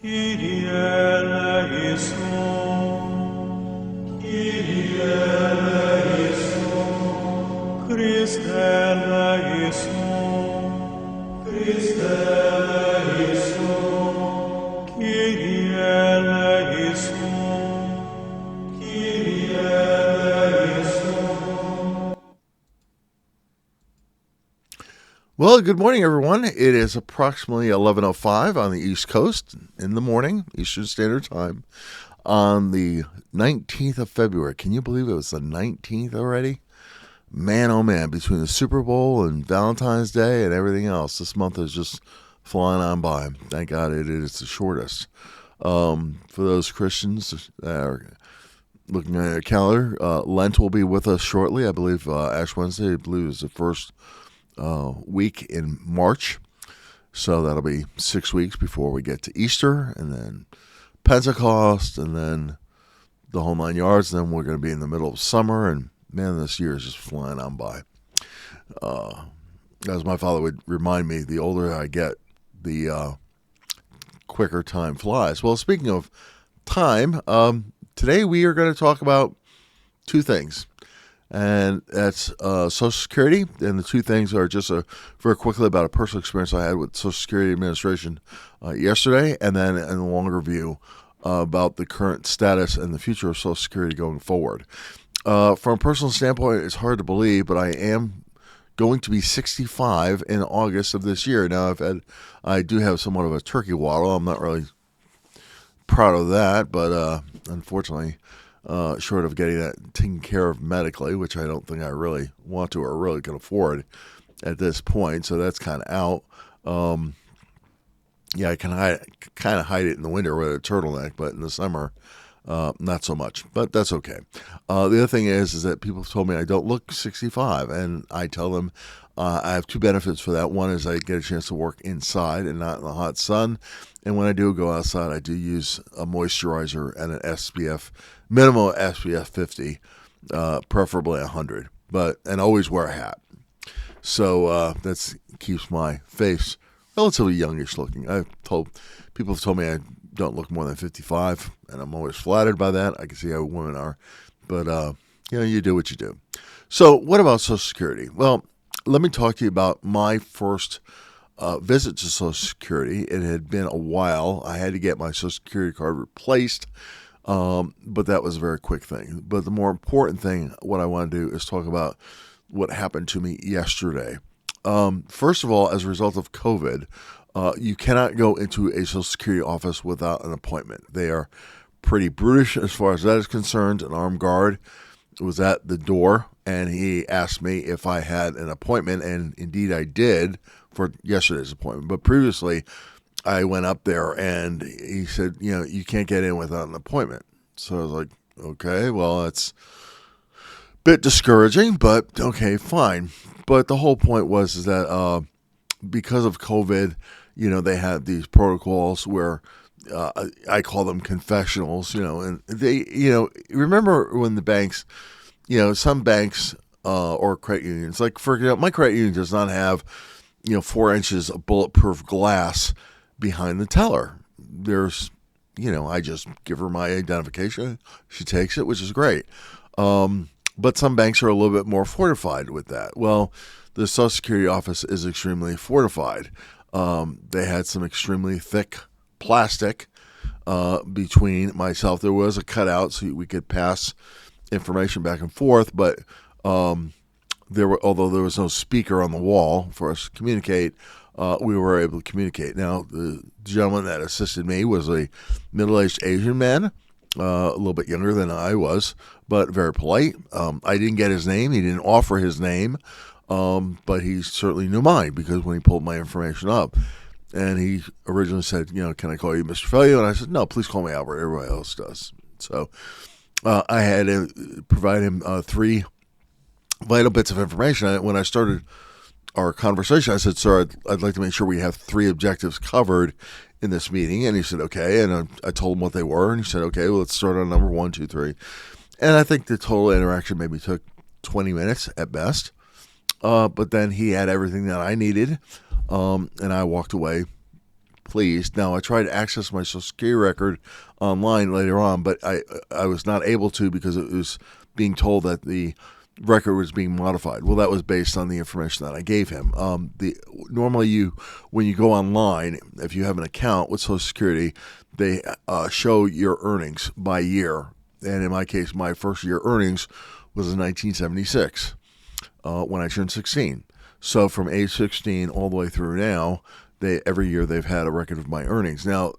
Kyrie eleison, Kyrie eleison, Christe eleison, Christe eleison, Kyrie eleison, Kyrie eleison. Well, good morning, everyone. It is approximately 11:05 on the East Coast in the morning, Eastern Standard Time, on the 19th of February. Can you believe it was the 19th already? Man, oh man, between the Super Bowl and Valentine's Day and everything else, this month is just flying on by. Thank God it is the shortest. For those Christians that are looking at a calendar, Lent will be with us shortly. I believe Ash Wednesday, I believe, is the first week in March. So that'll be 6 weeks before we get to Easter, and then Pentecost, and then the whole 9 yards. And then we're going to be in the middle of summer, and man, this year is just flying on by. As my father would remind me, the older I get, the quicker time flies. Well, speaking of time, today we are going to talk about two things. And that's Social Security. And the two things are just very quickly about a personal experience I had with Social Security Administration yesterday, and then in a longer view about the current status and the future of Social Security going forward. From a personal standpoint, it's hard to believe, but I am going to be 65 in August of this year. Now, I do have somewhat of a turkey waddle. I'm not really proud of that, but unfortunately, short of getting that taken care of medically, which I don't think I really want to or really can afford at this point. So that's kind of out. I can kind of hide it in the winter with a turtleneck, but in the summer, not so much. But that's okay. The other thing is that people have told me I don't look 65, and I tell them I have two benefits for that. One is I get a chance to work inside and not in the hot sun. And when I do go outside, I do use a moisturizer and an minimum SPF 50, preferably 100, and always wear a hat. So that keeps my face relatively youngish looking. People have told me I don't look more than 55, and I'm always flattered by that. I can see how women are, but you do what you do. So what about Social Security? Well, let me talk to you about my first visit to Social Security. It had been a while. I had to get my Social Security card replaced, but that was a very quick thing. But the more important thing, what I want to do is talk about what happened to me yesterday. First of all, as a result of COVID, you cannot go into a Social Security office without an appointment. They are pretty brutish as far as that is concerned. An armed guard was at the door, and he asked me if I had an appointment, and indeed I did for yesterday's appointment. But previously, I went up there, and he said, you can't get in without an appointment. So I was like, okay, well, that's a bit discouraging, but okay, fine. But the whole point was that because of COVID, they had these protocols where I call them confessionals, and they, remember when the banks, some banks or credit unions, like for example, my credit union does not have, 4 inches of bulletproof glass behind the teller. There's, I just give her my identification. She takes it, which is great. But some banks are a little bit more fortified with that. Well, the Social Security office is extremely fortified. They had some extremely thick plastic between myself. There was a cutout so we could pass information back and forth, but although there was no speaker on the wall for us to communicate, we were able to communicate. Now, the gentleman that assisted me was a middle-aged Asian man, a little bit younger than I was, but very polite. I didn't get his name. He didn't offer his name, but he certainly knew mine because when he pulled my information up, and he originally said, can I call you Mr. Fellow? And I said, no, please call me Albert. Everybody else does. So I had to provide him 3 vital bits of information. When I started our conversation, I said, sir, I'd like to make sure we have 3 objectives covered in this meeting. And he said, okay. And I told him what they were. And he said, okay, well, let's start on number 1, 2, 3. And I think the total interaction maybe took 20 minutes at best. But then he had everything that I needed. And I walked away pleased. Now, I tried to access my Social Security record online later on, but I was not able to because it was being told that the record was being modified. Well, that was based on the information that I gave him. Normally, when you go online, if you have an account with Social Security, they show your earnings by year. And in my case, my first year earnings was in 1976 when I turned 16. So from age 16 all the way through now, every year they've had a record of my earnings. Now,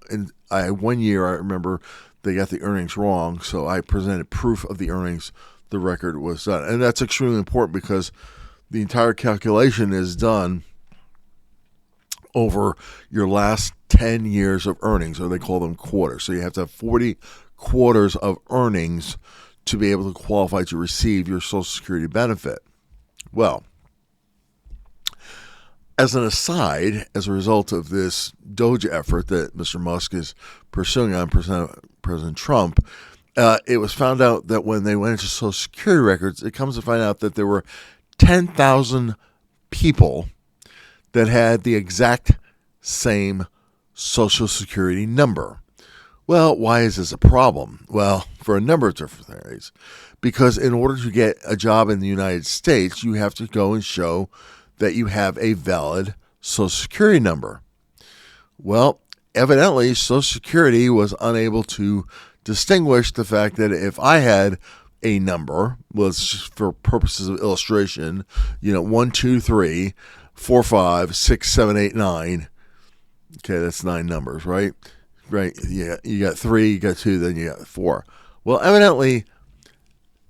one year I remember they got the earnings wrong, so I presented proof of the earnings. The record was done. And that's extremely important because the entire calculation is done over your last 10 years of earnings, or they call them quarters. So you have to have 40 quarters of earnings to be able to qualify to receive your Social Security benefit. Well, as an aside, as a result of this Doge effort that Mr. Musk is pursuing on President Trump, it was found out that when they went into Social Security records, it comes to find out that there were 10,000 people that had the exact same Social Security number. Well, why is this a problem? Well, for a number of different things. Because in order to get a job in the United States, you have to go and show that you have a valid Social Security number. Well, evidently, Social Security was unable to distinguish the fact that if I had a number, was for purposes of illustration, 1, 2, 3, 4, 5, 6, 7, 8, 9. Okay, that's 9 numbers, right? Right. Yeah, you got 3, you got 2, then you got 4. Well, evidently,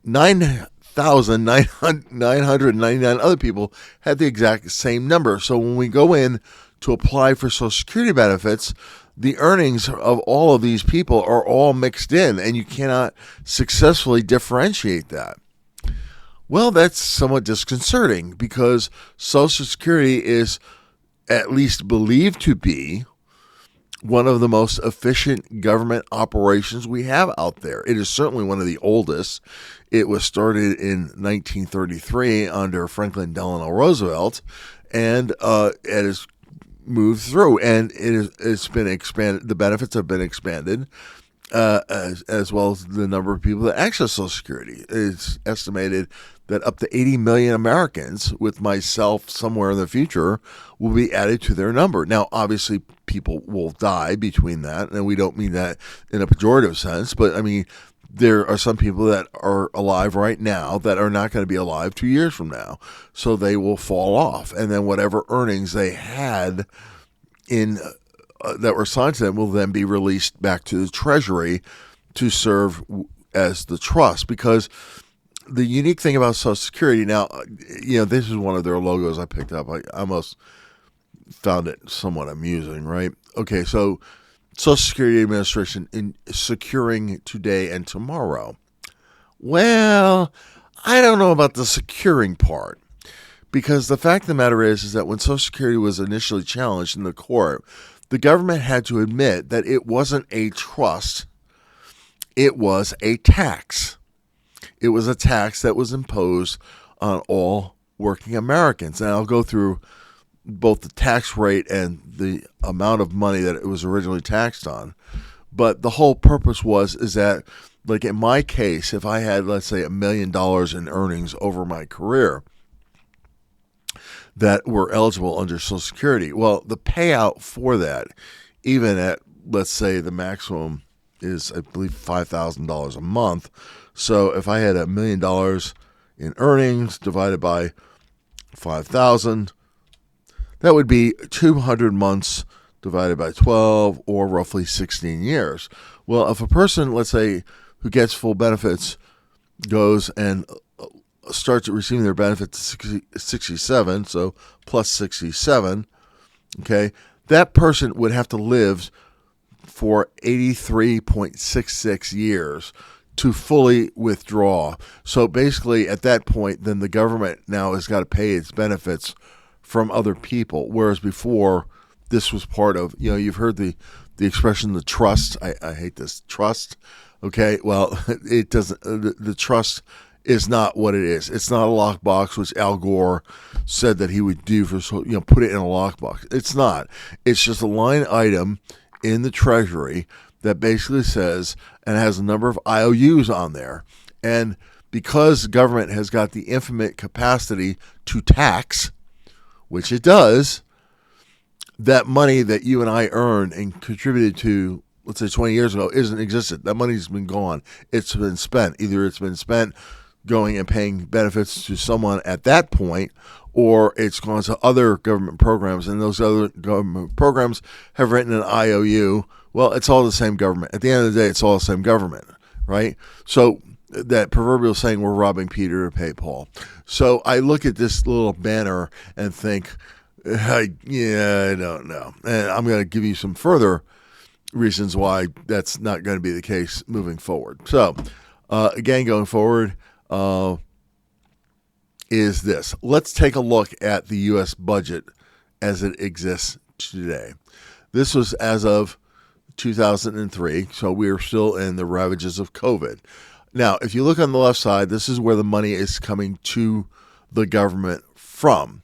9,999 other people had the exact same number. So when we go in to apply for Social Security benefits, the earnings of all of these people are all mixed in, and you cannot successfully differentiate that. Well, that's somewhat disconcerting because Social Security is at least believed to be one of the most efficient government operations we have out there. It is certainly one of the oldest. It was started in 1933 under Franklin Delano Roosevelt, and it has moved through, and it's been expanded. The benefits have been expanded, as well as the number of people that access Social Security. It's estimated that up to 80 million Americans, with myself somewhere in the future, will be added to their number. Now, obviously, people will die between that, and we don't mean that in a pejorative sense, but I mean, there are some people that are alive right now that are not going to be alive 2 years from now. So they will fall off. And then whatever earnings they had in that were assigned to them will then be released back to the Treasury to serve as the trust. Because the unique thing about Social Security, now, this is one of their logos I picked up. I almost found it somewhat amusing, right? Okay, so Social Security Administration in securing today and tomorrow. Well, I don't know about the securing part, because the fact of the matter is that when Social Security was initially challenged in the court, the government had to admit that it wasn't a trust, it was a tax. It was a tax that was imposed on all working Americans. And I'll go through both the tax rate and the amount of money that it was originally taxed on. But the whole purpose is that, like in my case, if I had, let's say, $1 million in earnings over my career that were eligible under Social Security, well, the payout for that, even at, let's say, the maximum is, I believe, $5,000 a month. So if I had $1 million in earnings divided by 5,000, that would be 200 months divided by 12, or roughly 16 years. Well, if a person, let's say, who gets full benefits goes and starts receiving their benefits at 67, so plus 67, okay, that person would have to live for 83.66 years to fully withdraw. So basically, at that point, then the government now has got to pay its benefits from other people, whereas before this was part of, you've heard the expression, the trust. I hate this, trust. Okay, well, it doesn't. The trust is not what it is. It's not a lockbox, which Al Gore said that he would do for, put it in a lockbox. It's not. It's just a line item in the Treasury that basically says, and has a number of IOUs on there. And because government has got the infinite capacity to tax, which it does, that money that you and I earned and contributed to, let's say 20 years ago, isn't existent. That money's been gone. It's been spent. Either it's been spent going and paying benefits to someone at that point, or it's gone to other government programs, and those other government programs have written an IOU. Well, it's all the same government. At the end of the day, it's all the same government, right? So that proverbial saying, we're robbing Peter to pay Paul. So I look at this little banner and think, I don't know. And I'm going to give you some further reasons why that's not going to be the case moving forward. So, again, going forward is this. Let's take a look at the U.S. budget as it exists today. This was as of 2003, so we are still in the ravages of COVID. Now, if you look on the left side, this is where the money is coming to the government from.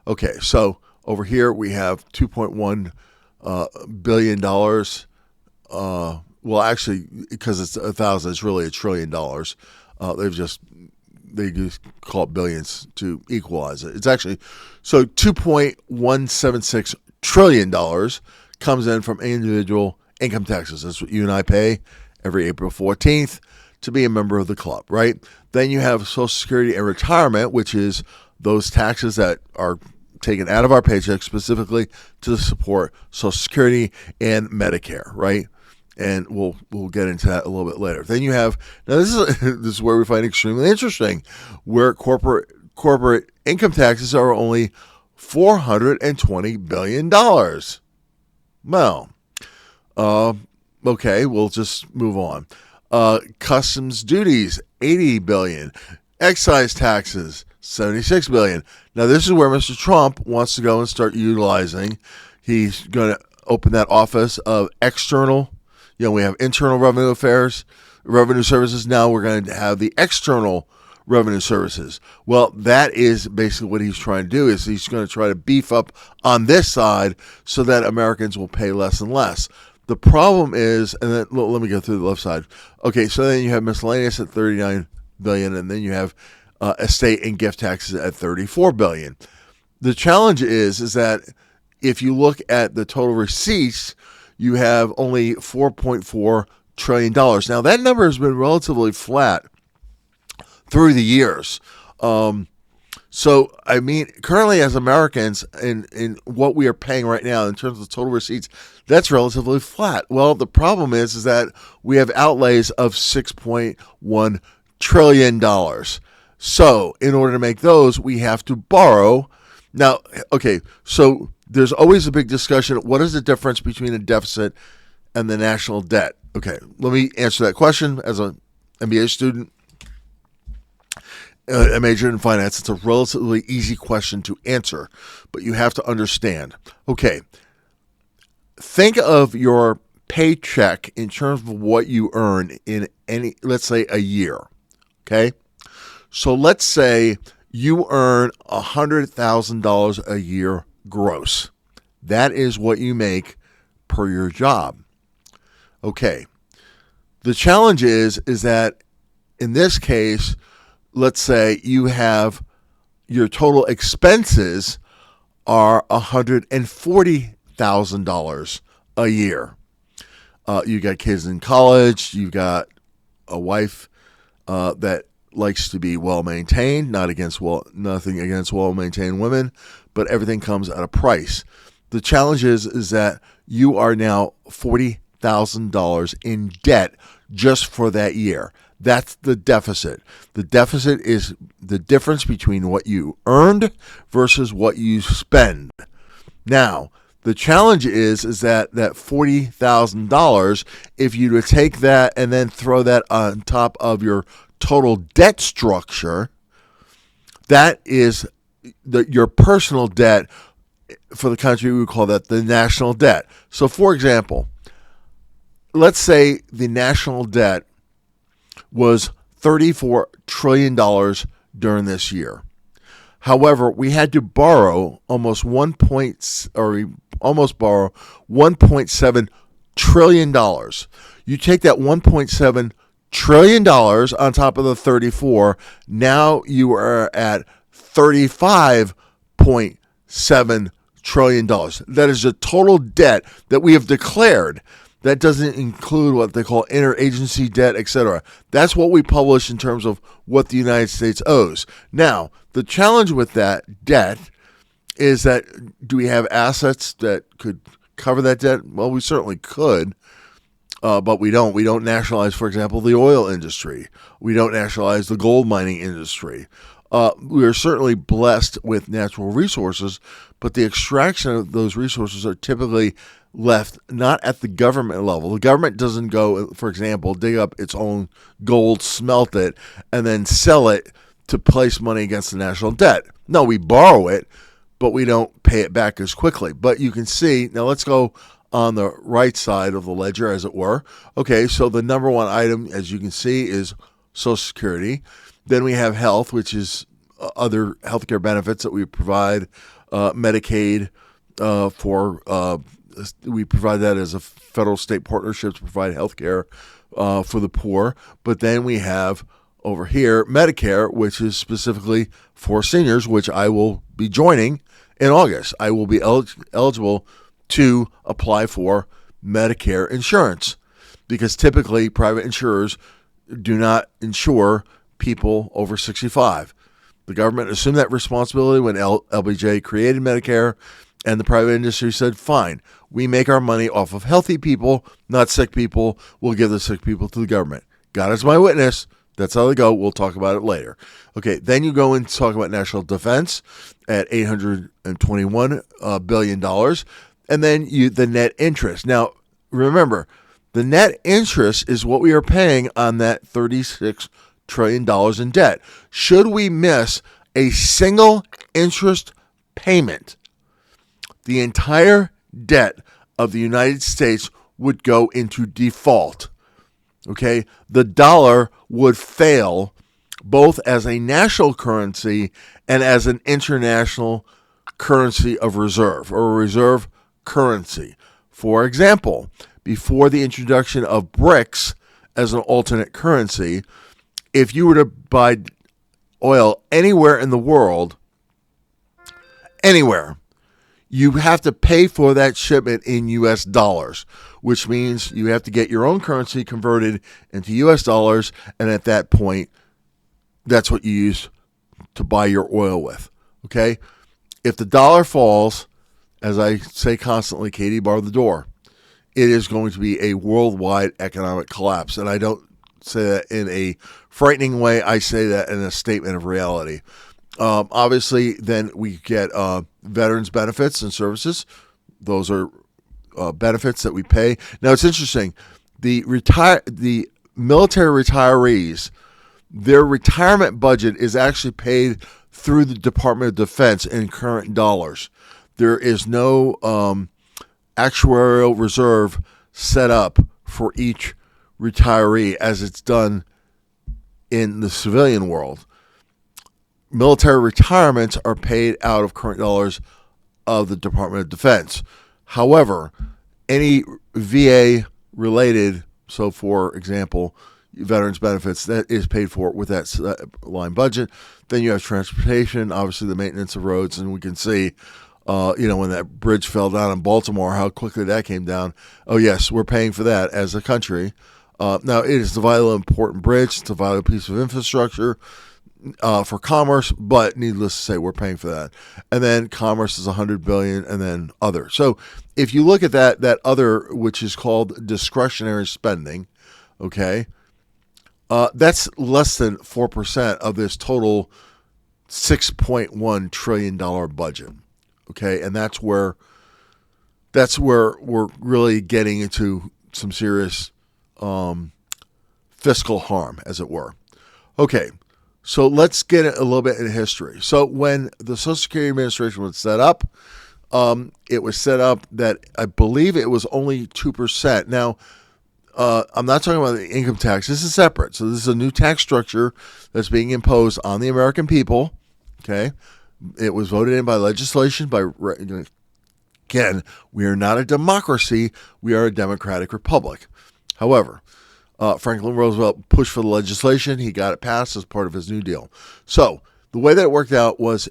Okay, so over here we have $2.1 billion. Well, actually, because it's 1,000, it's really $1 trillion. They just call it billions to equalize it. It's actually, so $2.176 trillion comes in from individual income taxes. That's what you and I pay every April 14th to be a member of the club, right? Then you have Social Security and retirement, which is those taxes that are taken out of our paycheck specifically to support Social Security and Medicare, right? And we'll get into that a little bit later. Then you have, now this is where we find extremely interesting, where corporate income taxes are only $420 billion. Well, okay, we'll just move on. Customs duties, $80 billion. Excise taxes, $76 billion. Now, this is where Mr. Trump wants to go and start utilizing. He's going to open that office of external. We have internal revenue services. Now we're going to have the external revenue services. Well, that is basically what he's trying to do, is he's going to try to beef up on this side so that Americans will pay less and less. The problem is, and then let me go through the left side. Okay, so then you have miscellaneous at $39 billion, and then you have estate and gift taxes at $34 billion. The challenge is that if you look at the total receipts, you have only $4.4 trillion. Now, that number has been relatively flat through the years. So, I mean, currently as Americans, in what we are paying right now in terms of total receipts, that's relatively flat. Well, the problem is that we have outlays of $6.1 trillion. So, in order to make those, we have to borrow. Now, okay, so there's always a big discussion. What is the difference between a deficit and the national debt? Okay, let me answer that question as an MBA student. I majored in finance. It's a relatively easy question to answer, but you have to understand. Okay, think of your paycheck in terms of what you earn in any, let's say, a year. Okay, so let's say you earn $100,000 a year gross. That is what you make per your job. Okay, the challenge is that in this case, let's say you have your total expenses are $140,000 a year. You got kids in college. You got a wife that likes to be well maintained. Nothing against well maintained women, but everything comes at a price. The challenge is that you are now $40,000 in debt just for that year. That's the deficit. The deficit is the difference between what you earned versus what you spend. Now, the challenge is that $40,000, if you were to take that and then throw that on top of your total debt structure, that is your personal debt. For the country, we would call that the national debt. So, for example, let's say the national debt was $34 trillion during this year. However, we had to borrow almost borrow $1.7 trillion. You take that $1.7 trillion on top of the 34, now you are at $35.7 trillion. That is the total debt that we have declared. That doesn't include what they call interagency debt, etc. That's what we publish in terms of what the United States owes. Now, the challenge with that debt is that, do we have assets that could cover that debt? Well, we certainly could, but we don't. We don't nationalize, for example, the oil industry. We don't nationalize the gold mining industry. We are certainly blessed with natural resources, but the extraction of those resources are typically left not at the government level. The government doesn't go, for example, dig up its own gold, smelt it, and then sell it to place money against the national debt. No, we borrow it, but we don't pay it back as quickly. But you can see, now let's go on the right side of the ledger, as it were. Okay, so the number one item, as you can see, is Social Security. Then we have health, which is other healthcare benefits that we provide, Medicaid we provide that as a federal-state partnership to provide healthcare for the poor. But then we have over here Medicare, which is specifically for seniors, which I will be joining in August. I will be eligible to apply for Medicare insurance because typically private insurers do not insure people over 65. The government assumed that responsibility when LBJ created Medicare, and the private industry said, fine, we make our money off of healthy people, not sick people. We'll give the sick people to the government. God is my witness. That's how they go. We'll talk about it later. Okay, then you go and talk about national defense at $821 billion, and then the net interest. Now, remember, the net interest is what we are paying on that $36 trillion in debt. Should we miss a single interest payment, the entire debt of the United States would go into default. Okay? The dollar would fail both as a national currency and as an international currency of reserve, or a reserve currency. For example, before the introduction of BRICS as an alternate currency, if you were to buy oil anywhere in the world, anywhere, you have to pay for that shipment in U.S. dollars, which means you have to get your own currency converted into U.S. dollars, and at that point, that's what you use to buy your oil with, okay? If the dollar falls, as I say constantly, Katie, bar the door, it is going to be a worldwide economic collapse, and I don't say that in a frightening way. I say that in a statement of reality. Obviously, then we get veterans benefits and services. Those are benefits that we pay. Now, it's interesting. The military retirees, their retirement budget is actually paid through the Department of Defense in current dollars. There is no actuarial reserve set up for each retiree as it's done in the civilian world. Military retirements are paid out of current dollars of the Department of Defense. However, any VA related, so for example, veterans benefits, that is paid for with that line budget. Then you have transportation, obviously the maintenance of roads, and we can see, when that bridge fell down in Baltimore, how quickly that came down. Oh yes, we're paying for that as a country. Now, it is a vitally important bridge. It's a vital piece of infrastructure for commerce, but needless to say, we're paying for that. And then commerce is $100 billion, and then other. So if you look at that other, which is called discretionary spending, okay, that's less than 4% of this total $6.1 trillion budget. Okay, and that's where we're really getting into some serious fiscal harm, as it were. Okay, so let's get a little bit in history. So when the Social Security Administration was set up, it was set up that I believe it was only 2%. Now, I'm not talking about the income tax. This is separate. So this is a new tax structure that's being imposed on the American people. Okay, it was voted in by legislation. Again, we are not a democracy. We are a democratic republic. However, Franklin Roosevelt pushed for the legislation. He got it passed as part of his New Deal. So the way that it worked out was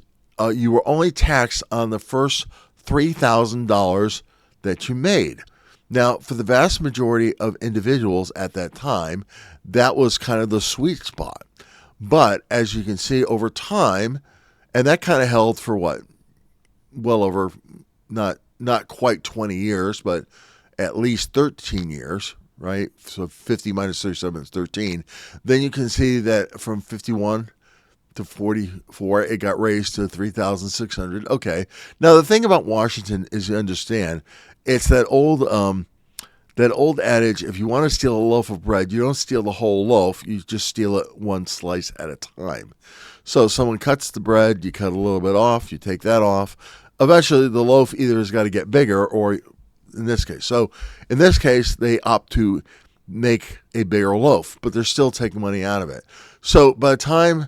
you were only taxed on the first $3,000 that you made. Now, for the vast majority of individuals at that time, that was kind of the sweet spot. But as you can see over time, and that kind of held for what? Well over, not quite 20 years, but at least 13 years, right? So 50 minus 37 is 13. Then you can see that from 51 to 44, it got raised to 3,600. Okay. Now, the thing about Washington is, you understand, it's that old adage, if you want to steal a loaf of bread, you don't steal the whole loaf, you just steal it one slice at a time. So someone cuts the bread, you cut a little bit off, you take that off. Eventually, the loaf either has got to get bigger, or in this case. So in this case, they opt to make a bigger loaf, but they're still taking money out of it. So by the time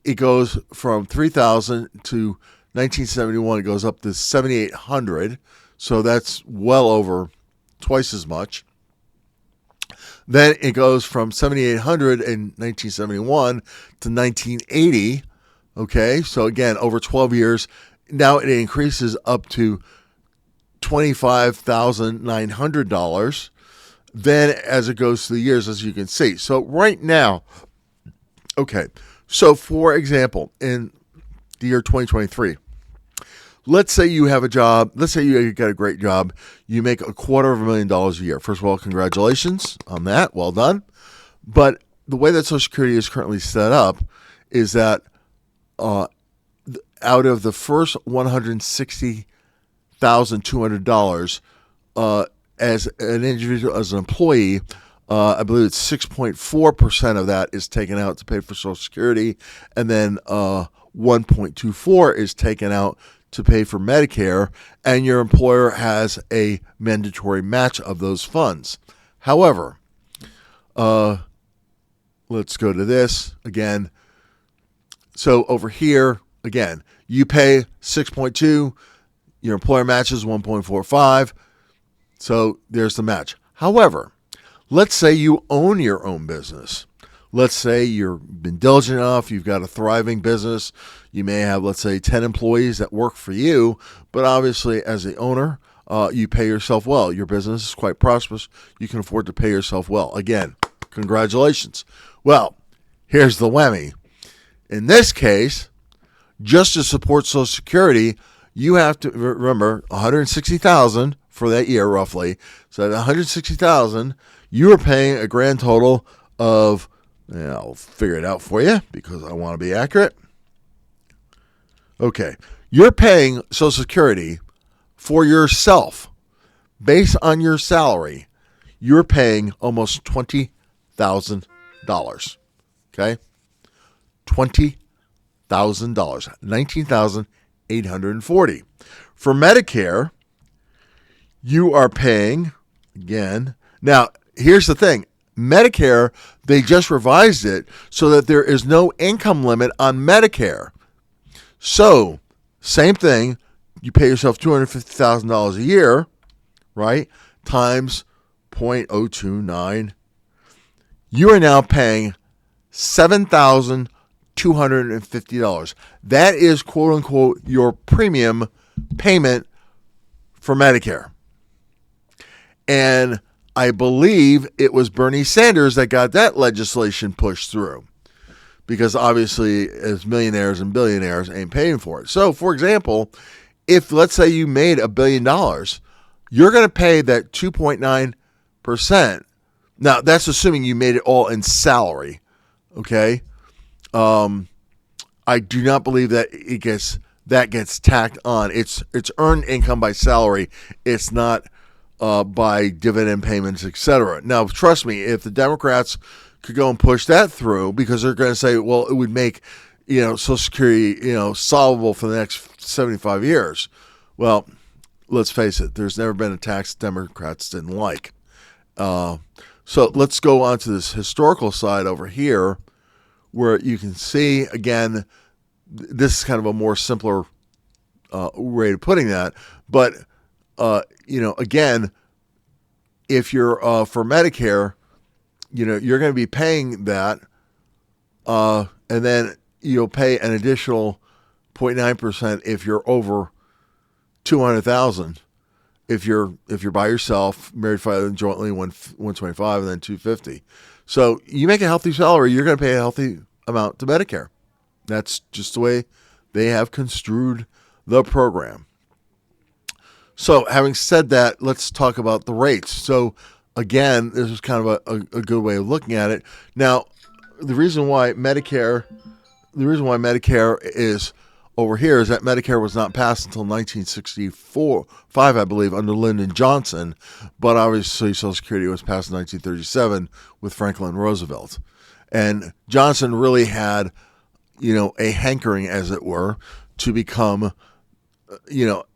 it goes from 3,000 to 1971, it goes up to 7,800. So that's well over twice as much. Then it goes from 7,800 in 1971 to 1980. Okay, so again, over 12 years, now it increases up to $25,900. Then as it goes through the years, as you can see. So right now, okay, so for example, in the year 2023, let's say you have a job. Let's say you get a great job. You make $250,000 a year. First of all, congratulations on that. Well done. But the way that Social Security is currently set up is that out of the first $160,200 as an individual, as an employee, I believe it's 6.4% of that is taken out to pay for Social Security, and then 1.24 is taken out to pay for Medicare, and your employer has a mandatory match of those funds. However, let's go to this again. So over here, again, you pay 6.2, your employer matches 1.45, so there's the match. However, let's say you own your own business. Let's say you've been diligent enough, you've got a thriving business. You may have, let's say, 10 employees that work for you, but obviously as the owner, you pay yourself well. Your business is quite prosperous. You can afford to pay yourself well. Again, congratulations. Well, here's the whammy. In this case, just to support Social Security, you have to remember $160,000 for that year, roughly. So at $160,000, you are paying a grand total of, I'll figure it out for you because I want to be accurate. Okay, you're paying Social Security for yourself based on your salary. You're paying almost $20,000. Okay, $20,000, $19,840. For Medicare, you are paying again. Now, here's the thing. Medicare, they just revised it so that there is no income limit on Medicare. So, same thing, you pay yourself $250,000 a year, right, times 0.029. You are now paying $7,250. That is, quote unquote, your premium payment for Medicare. And I believe it was Bernie Sanders that got that legislation pushed through, because obviously as millionaires and billionaires ain't paying for it. So, for example, if let's say you made $1 billion, you're going to pay that 2.9%. Now, that's assuming you made it all in salary, okay? I do not believe that gets tacked on. It's earned income by salary. It's not by dividend payments, etc. Now, trust me, if the Democrats could go and push that through, because they're going to say, well, it would make, Social Security, solvable for the next 75 years. Well, let's face it, there's never been a tax Democrats didn't like. So let's go on to this historical side over here, where you can see, again, this is kind of a more simpler way of putting that. But, again, if you're for Medicare, you're going to be paying that, and then you'll pay an additional 0.9% if you're over 200,000. If you're by yourself, married, filing jointly, 125, and then 250. So you make a healthy salary, you're going to pay a healthy amount to Medicare. That's just the way they have construed the program. So having said that, let's talk about the rates. So again, this is kind of a good way of looking at it. Now, the reason why Medicare is over here is that Medicare was not passed until 1965, I believe, under Lyndon Johnson, but obviously Social Security was passed in 1937 with Franklin Roosevelt. And Johnson really had, a hankering, as it were, to become,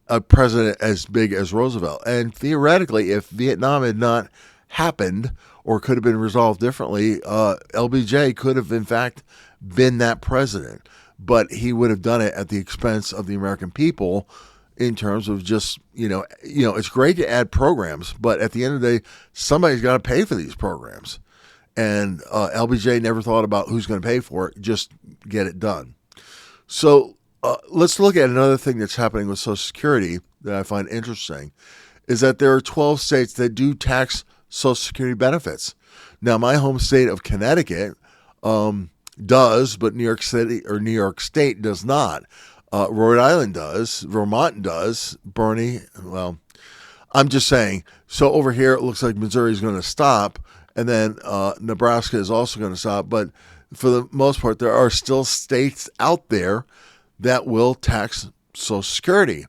a president as big as Roosevelt. And theoretically, if Vietnam had not happened or could have been resolved differently, LBJ could have, in fact, been that president. But he would have done it at the expense of the American people in terms of just, it's great to add programs, but at the end of the day, somebody's got to pay for these programs. And LBJ never thought about who's going to pay for it, just get it done. So let's look at another thing that's happening with Social Security that I find interesting, is that there are 12 states that do tax Social Security benefits. Now, my home state of Connecticut does, but New York City or New York State does not. Rhode Island does. Vermont does. Bernie, well, I'm just saying. So over here, it looks like Missouri is going to stop, and then Nebraska is also going to stop. But for the most part, there are still states out there that will tax Social Security.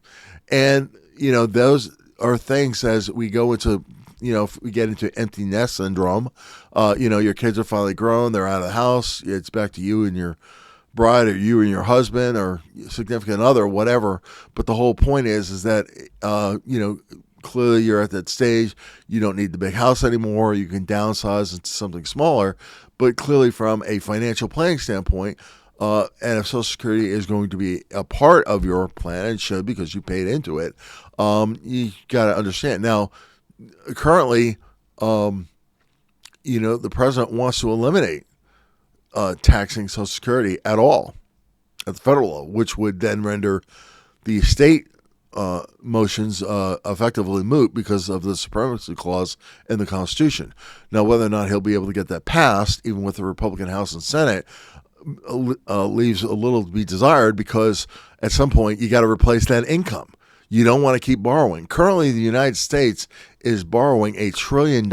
And, those are things as we go into, if we get into empty nest syndrome, your kids are finally grown, they're out of the house, it's back to you and your bride, or you and your husband, or significant other, whatever. But the whole point is that, clearly you're at that stage, you don't need the big house anymore, you can downsize into something smaller. But clearly from a financial planning standpoint, and if Social Security is going to be a part of your plan, and should, because you paid into it, you got to understand. Now, currently, the president wants to eliminate taxing Social Security at all at the federal level, which would then render the state motions effectively moot because of the supremacy clause in the Constitution. Now, whether or not he'll be able to get that passed, even with the Republican House and Senate, leaves a little to be desired, because at some point you got to replace that income. You don't want to keep borrowing. Currently, the United States is borrowing $1 trillion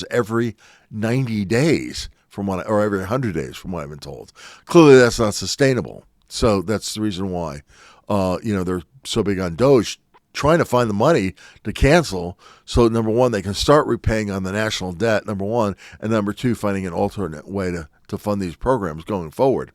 every 90 days, or every 100 days, from what I've been told. Clearly, that's not sustainable. So that's the reason why, they're so big on Doge, trying to find the money to cancel. So number one, they can start repaying on the national debt, number one, and number two, finding an alternate way to fund these programs going forward.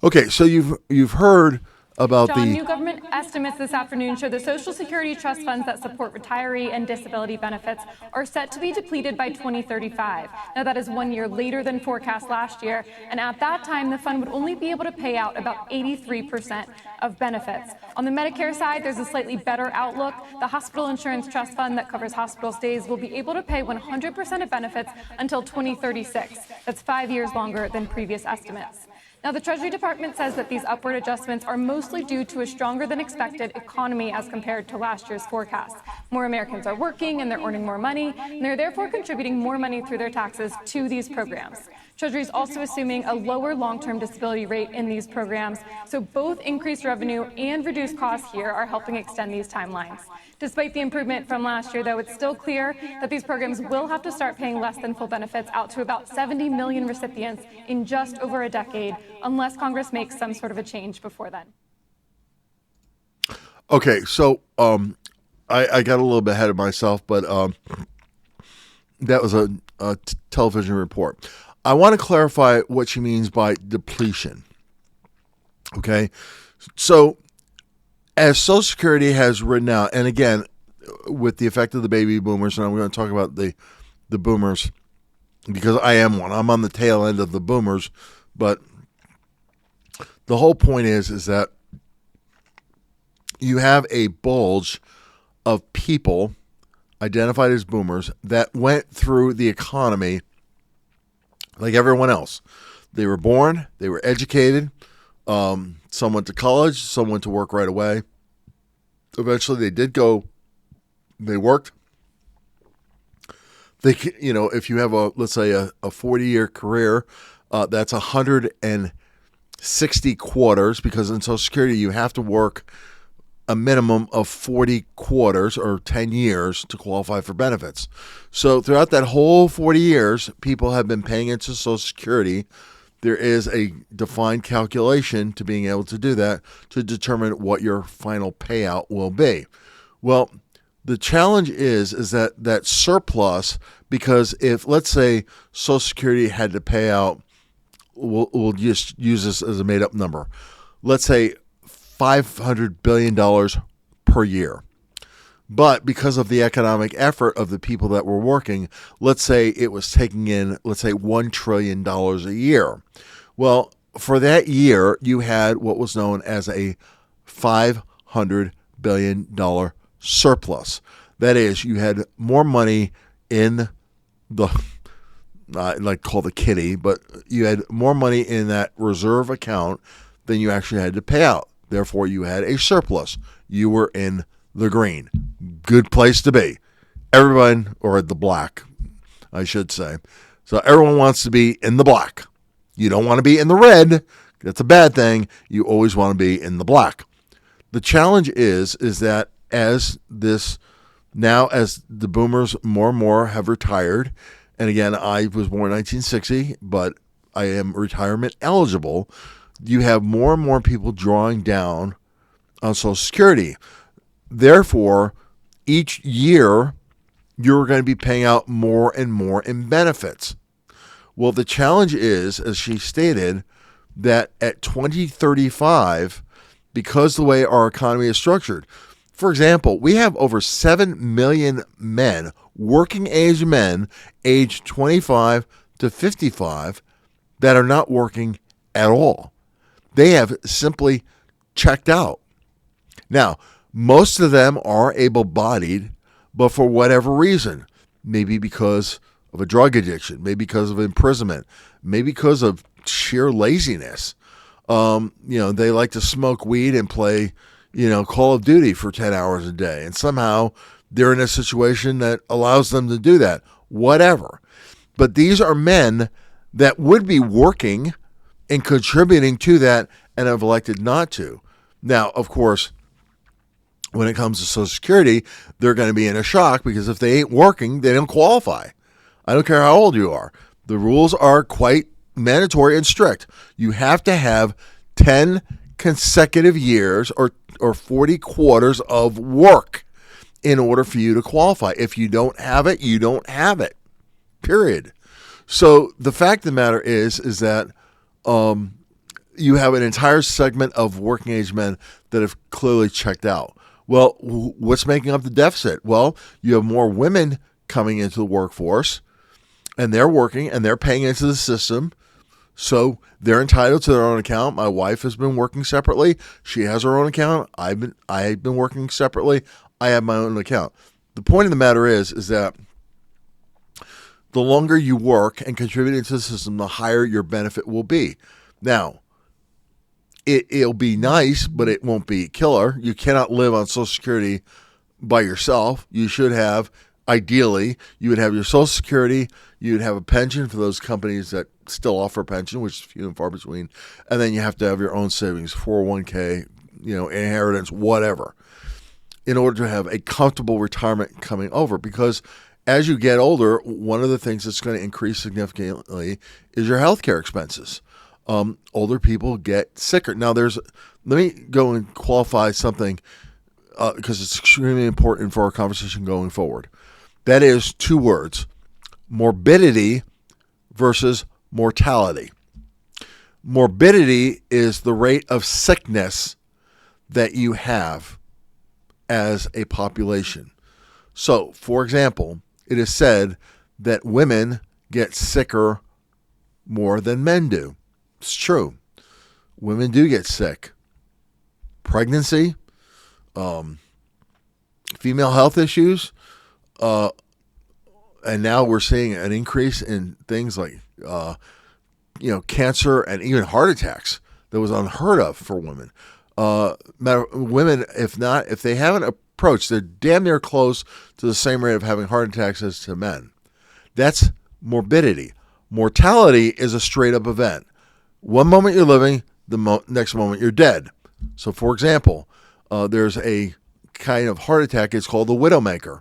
Okay, so you've heard about John, new government estimates this afternoon show the Social Security trust funds that support retiree and disability benefits are set to be depleted by 2035. Now, that is 1 year later than forecast last year, and at that time, the fund would only be able to pay out about 83% of benefits. On the Medicare side, there's a slightly better outlook. The Hospital Insurance Trust Fund that covers hospital stays will be able to pay 100% of benefits until 2036. That's 5 years longer than previous estimates. Now, the Treasury Department says that these upward adjustments are mostly due to a stronger than expected economy as compared to last year's forecast. More Americans are working and they're earning more money, and they're therefore contributing more money through their taxes to these programs. Treasury is also assuming a lower long-term disability rate in these programs, so both increased revenue and reduced costs here are helping extend these timelines. Despite the improvement from last year, though, it's still clear that these programs will have to start paying less than full benefits out to about 70 million recipients in just over a decade, unless Congress makes some sort of a change before then. Okay, so I got a little bit ahead of myself, but that was a television report. I want to clarify what she means by depletion. Okay, so as Social Security has written out, and again, with the effect of the baby boomers, and I'm going to talk about the the boomers, because I am one. I'm on the tail end of the boomers, but the whole point is that you have a bulge of people identified as boomers that went through the economy like everyone else. They were born, they were educated, some went to college, some went to work right away. Eventually they did go, they worked. They, if you have let's say a 40-year career, that's 160 quarters, because in Social Security you have to work a minimum of 40 quarters or 10 years to qualify for benefits. So throughout that whole 40 years, people have been paying into Social Security. There is a defined calculation to being able to do that to determine what your final payout will be. Well, the challenge is that surplus, because if, let's say, Social Security had to pay out, we'll just use this as a made-up number, let's say $500 billion per year. But because of the economic effort of the people that were working, let's say it was taking in, let's say, $1 trillion a year. Well, for that year, you had what was known as a $500 billion surplus. That is, you had more money in the, I like to call the kitty, but you had more money in that reserve account than you actually had to pay out. Therefore, you had a surplus. You were in the green. Good place to be. Everyone, or the black, I should say. So everyone wants to be in the black. You don't want to be in the red. That's a bad thing. You always want to be in the black. The challenge is that as the boomers more and more have retired, and again, I was born in 1960, but I am retirement eligible, you have more and more people drawing down on Social Security. Therefore, each year, you're going to be paying out more and more in benefits. Well, the challenge is, as she stated, that at 2035, because the way our economy is structured, for example, we have over 7 million men, working age men, aged 25 to 55, that are not working at all. They have simply checked out. Now, most of them are able-bodied, but for whatever reason, maybe because of a drug addiction, maybe because of imprisonment, maybe because of sheer laziness. They like to smoke weed and play, Call of Duty for 10 hours a day. And somehow they're in a situation that allows them to do that. Whatever. But these are men that would be working and contributing to that and have elected not to. Now, of course, when it comes to Social Security, they're going to be in a shock, because if they ain't working, they don't qualify. I don't care how old you are. The rules are quite mandatory and strict. You have to have 10 consecutive years or 40 quarters of work in order for you to qualify. If you don't have it, you don't have it. Period. So the fact of the matter is that you have an entire segment of working age men that have clearly checked out. Well, what's making up the deficit? Well, you have more women coming into the workforce, and they're working and they're paying into the system. So they're entitled to their own account. My wife has been working separately. She has her own account. I've been working separately. I have my own account. The point of the matter is that the longer you work and contribute into the system, the higher your benefit will be. Now, it'll be nice, but it won't be killer. You cannot live on Social Security by yourself. You should have, ideally, you would have your Social Security, you would have a pension for those companies that still offer pension, which is few and far between, and then you have to have your own savings, 401k, inheritance, whatever, in order to have a comfortable retirement coming over. Because as you get older, one of the things that's going to increase significantly is your healthcare expenses. Older people get sicker. Now, let me go and qualify something because it's extremely important for our conversation going forward. That is 2 words: morbidity versus mortality. Morbidity is the rate of sickness that you have as a population. So, for example, it is said that women get sicker more than men do. It's true. Women do get sick. Pregnancy, female health issues, and now we're seeing an increase in things like, cancer and even heart attacks that was unheard of for women. Women, if they haven't approached, they're damn near close to the same rate of having heart attacks as to men. That's morbidity. Mortality is a straight up event. One moment you're living, the next moment you're dead. So, for example, there's a kind of heart attack. It's called the widowmaker.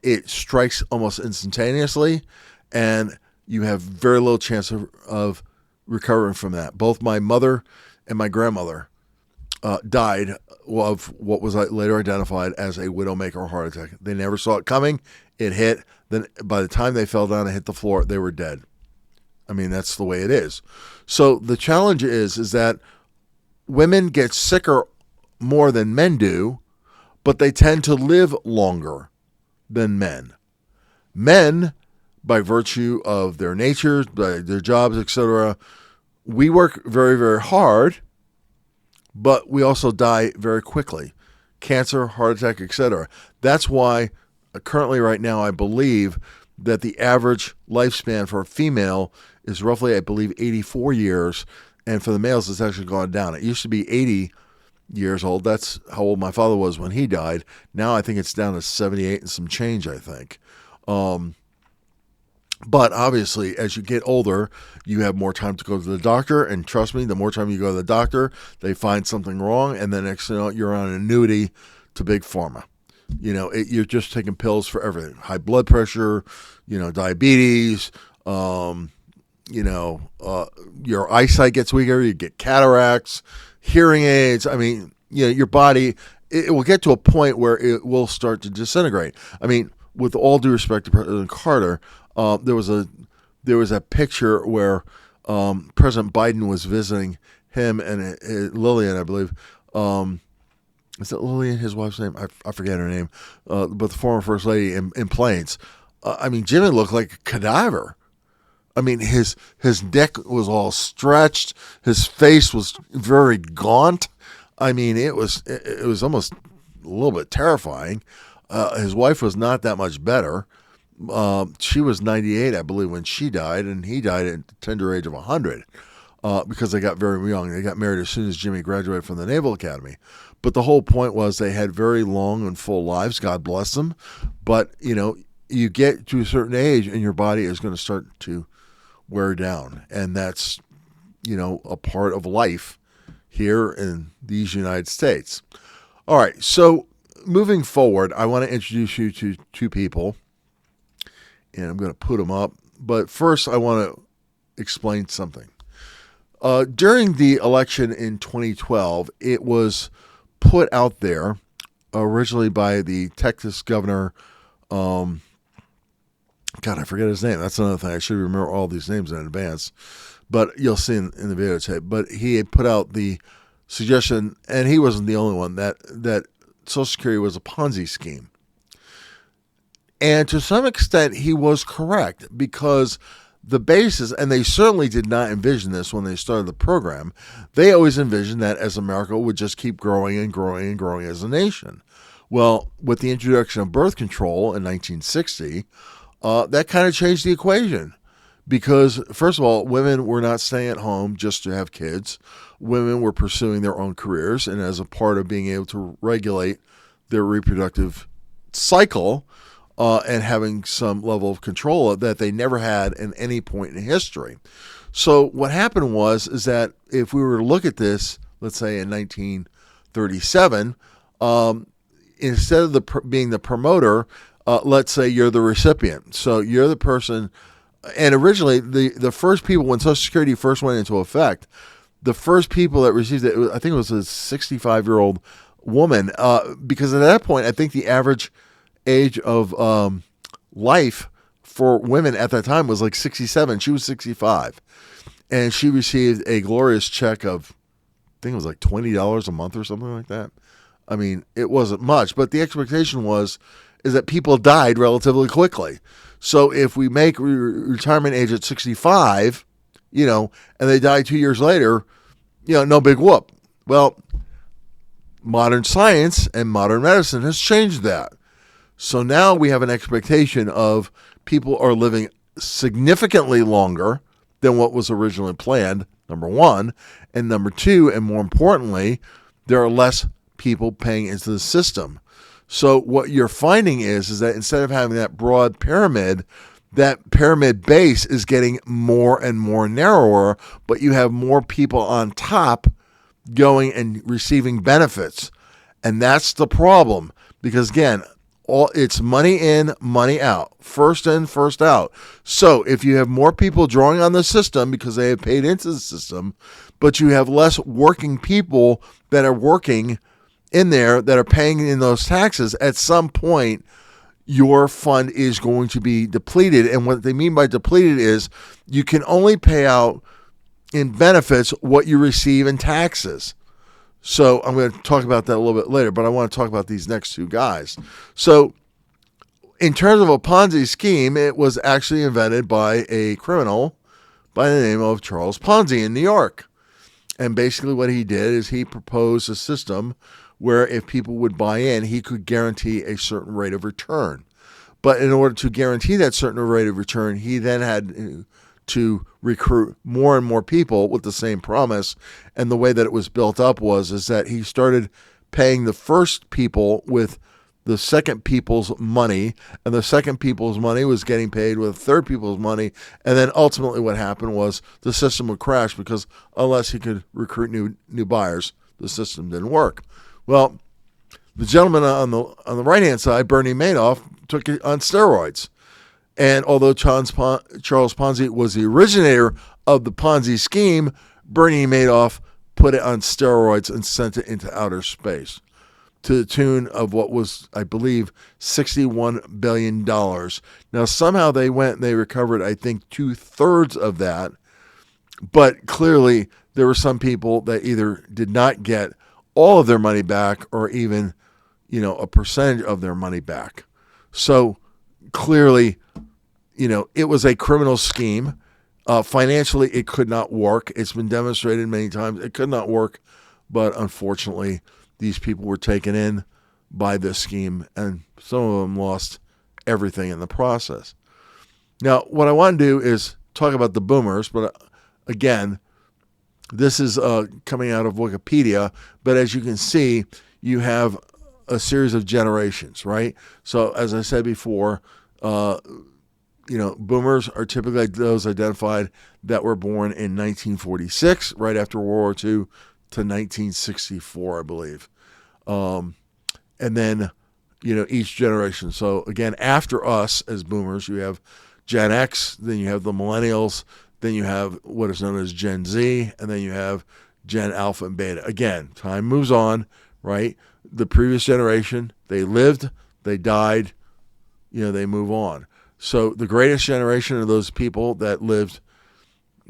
It strikes almost instantaneously, and you have very little chance of recovering from that. Both my mother and my grandmother died of what was later identified as a widowmaker heart attack. They never saw it coming. It hit. Then by the time they fell down and hit the floor, they were dead. I mean, that's the way it is. So the challenge is that women get sicker more than men do, but they tend to live longer than men. Men, by virtue of their nature, their jobs, etc., we work very, very hard, but we also die very quickly. Cancer, heart attack, etc. That's why currently right now I believe that the average lifespan for a female is roughly, I believe, 84 years, and for the males it's actually gone down. It used to be 80 years old. That's how old my father was when he died. Now I think it's down to 78 and some change, I think. But obviously, as you get older, you have more time to go to the doctor. And trust me, the more time you go to the doctor, they find something wrong. And then next thing you know, you're on an annuity to Big Pharma. You're just taking pills for everything. High blood pressure, diabetes, your eyesight gets weaker. You get cataracts, hearing aids. I mean, your body, it will get to a point where it will start to disintegrate. I mean, with all due respect to President Carter, there was a picture where President Biden was visiting him and Lillian, I believe. Is it Lillian, his wife's name? I forget her name. But the former first lady in planes. I mean, Jimmy looked like a cadaver. I mean, his neck was all stretched. His face was very gaunt. I mean, it was almost a little bit terrifying. His wife was not that much better. She was 98, I believe, when she died, and he died at the tender age of 100 because they got very young. They got married as soon as Jimmy graduated from the Naval Academy. But the whole point was they had very long and full lives. God bless them. But, you get to a certain age and your body is going to start to wear down. And that's, a part of life here in these United States. All right. So moving forward, I want to introduce you to two people. And I'm going to put them up. But first, I want to explain something. During the election in 2012, it was put out there originally by the Texas governor. God, I forget his name. That's another thing. I should remember all these names in advance. But you'll see in the videotape. But he had put out the suggestion, and he wasn't the only one, that Social Security was a Ponzi scheme. And to some extent, he was correct, because the basis, and they certainly did not envision this when they started the program, they always envisioned that as America would just keep growing and growing and growing as a nation. Well, with the introduction of birth control in 1960, that kind of changed the equation. Because, first of all, women were not staying at home just to have kids. Women were pursuing their own careers, and as a part of being able to regulate their reproductive cycle, and having some level of control that they never had at any point in history. So what happened is that if we were to look at this, let's say in 1937, instead of being the promoter, let's say you're the recipient. So you're the person, and originally the first people, when Social Security first went into effect, the first people that received it, I think it was a 65-year-old woman, because at that point, I think the average age of life for women at that time was like 67. She was 65. And she received a glorious check of, I think it was like $20 a month or something like that. I mean, it wasn't much, but the expectation is that people died relatively quickly. So if we make retirement age at 65, and they die 2 years later, no big whoop. Well, modern science and modern medicine has changed that. So now we have an expectation of people are living significantly longer than what was originally planned, number one. And number two, and more importantly, there are less people paying into the system. So what you're finding is that instead of having that broad pyramid, that pyramid base is getting more and more narrower, but you have more people on top going and receiving benefits. And that's the problem, because again, it's money in, money out, first in, first out. So if you have more people drawing on the system because they have paid into the system, but you have less working people that are working in there that are paying in those taxes, at some point your fund is going to be depleted. And what they mean by depleted is you can only pay out in benefits what you receive in taxes. So I'm going to talk about that a little bit later, but I want to talk about these next two guys. So in terms of a Ponzi scheme, it was actually invented by a criminal by the name of Charles Ponzi in New York. And basically what he did is he proposed a system where if people would buy in, he could guarantee a certain rate of return. But in order to guarantee that certain rate of return, he then had to recruit more and more people with the same promise. And the way that it was built up is that he started paying the first people with the second people's money, and the second people's money was getting paid with third people's money. And then ultimately what happened was the system would crash, because unless he could recruit new buyers, the system didn't work. Well, the gentleman on the right-hand side, Bernie Madoff, took it on steroids. And although Charles Ponzi was the originator of the Ponzi scheme, Bernie Madoff put it on steroids and sent it into outer space to the tune of what was, I believe, $61 billion. Now, somehow they recovered, I think, 2/3 of that. But clearly, there were some people that either did not get all of their money back or even, a percentage of their money back. So clearly, it was a criminal scheme. Financially, it could not work. It's been demonstrated many times. It could not work. But unfortunately, these people were taken in by this scheme, and some of them lost everything in the process. Now, what I want to do is talk about the boomers, but again, this is coming out of Wikipedia, but as you can see, you have a series of generations, right? So as I said before, boomers are typically those identified that were born in 1946, right after World War II, to 1964, I believe. And then, each generation. So again, after us as boomers, you have Gen X, then you have the millennials, then you have what is known as Gen Z, and then you have Gen Alpha and Beta. Again, time moves on, right? The previous generation, they lived, they died, they move on. So the greatest generation are those people that lived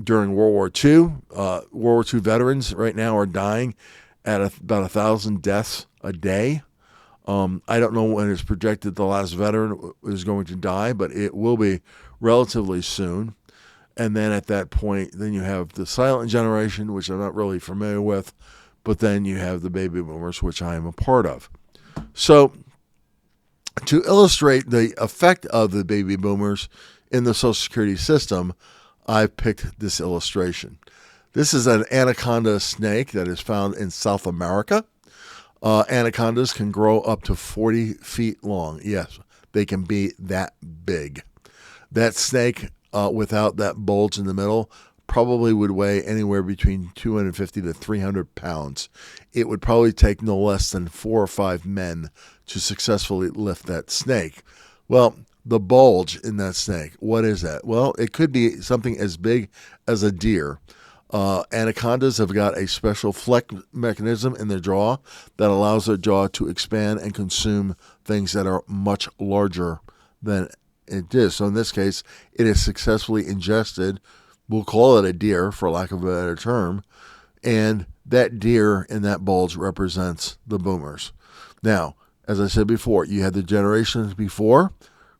during World War II. World War II veterans right now are dying at about 1,000 deaths a day. I don't know when it's projected the last veteran is going to die, but it will be relatively soon. And then at that point, then you have the silent generation, which I'm not really familiar with, but then you have the baby boomers, which I am a part of. So to illustrate the effect of the baby boomers in the Social Security system, I've picked this illustration. This is an anaconda snake that is found in South America. Anacondas can grow up to 40 feet long. Yes, they can be that big. That snake, without that bulge in the middle, probably would weigh anywhere between 250 to 300 pounds. It would probably take no less than 4 or 5 men to successfully lift that snake. Well, the bulge in that snake, what is that? Well, it could be something as big as a deer. Anacondas have got a special flex mechanism in their jaw that allows their jaw to expand and consume things that are much larger than it is. So in this case, it is successfully ingested. We'll call it a deer for lack of a better term. And that deer in that bulge represents the boomers. Now, as I said before, you had the generations before,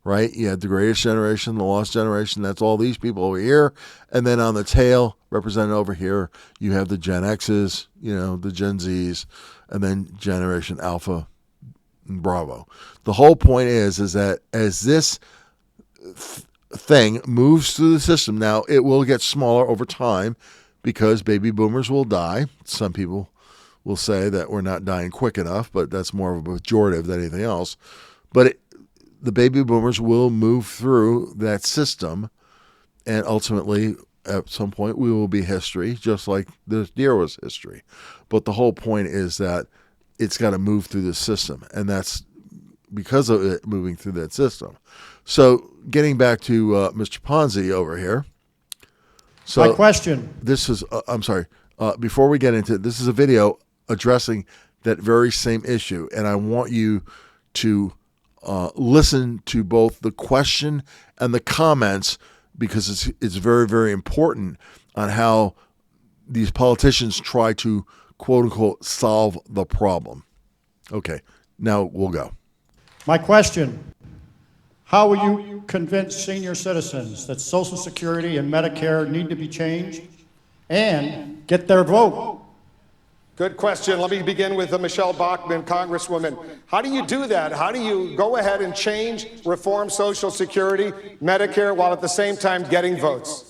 right? You had the greatest generation, the lost generation. That's all these people over here. And then on the tail, represented over here, you have the Gen X's, the Gen Z's, and then Generation Alpha and Bravo. The whole point is that as this thing moves through the system, now it will get smaller over time because baby boomers will die. Some people will say that we're not dying quick enough, but that's more of a pejorative than anything else. But the baby boomers will move through that system, and ultimately, at some point, we will be history, just like this deer was history. But the whole point is that it's got to move through the system, and that's because of it moving through that system. So getting back to Mr. Ponzi over here. So my question. This is, I'm sorry, before we get into it, this is a video addressing that very same issue, and I want you to listen to both the question and the comments because it's very, very important on how these politicians try to, quote unquote, solve the problem. Okay, now we'll go. My question, how will you convince senior citizens that Social Security and Medicare need to be changed and get their vote? Good question. Let me begin with Michelle Bachmann, Congresswoman. How do you do that? How do you go ahead and change, reform Social Security, Medicare, while at the same time getting votes?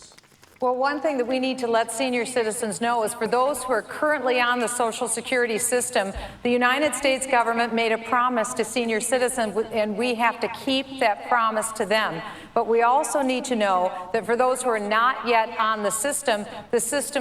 Well, one thing that we need to let senior citizens know is for those who are currently on the Social Security system, the United States government made a promise to senior citizens, and we have to keep that promise to them. But we also need to know that for those who are not yet on the system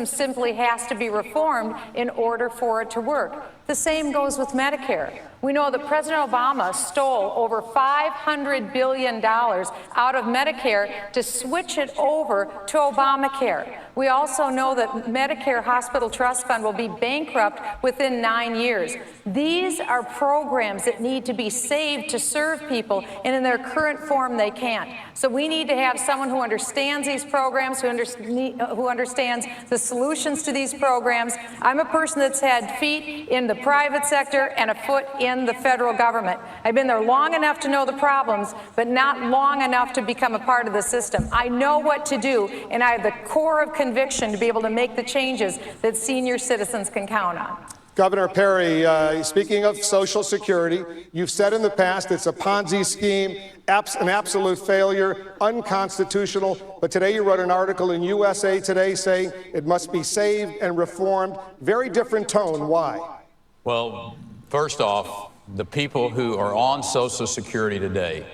simply has to be reformed in order for it to work. The same goes with Medicare. We know that President Obama stole over $500 billion out of Medicare to switch it over to Obamacare. We also know that Medicare Hospital Trust Fund will be bankrupt within 9 years. These are programs that need to be saved to serve people, and in their current form, they can't. So we need to have someone who understands these programs, who understands the solutions to these programs. I'm a person that's had feet in the private sector and a foot in the federal government. I've been there long enough to know the problems, but not long enough to become a part of the system. I know what to do, and I have the core of conviction to be able to make the changes that senior citizens can count on. Governor Perry, speaking of Social Security, you've said in the past it's a Ponzi scheme, an absolute failure, unconstitutional. But today you wrote an article in USA Today saying it must be saved and reformed. Very different tone. Why? Well, first off, the people who are on Social Security today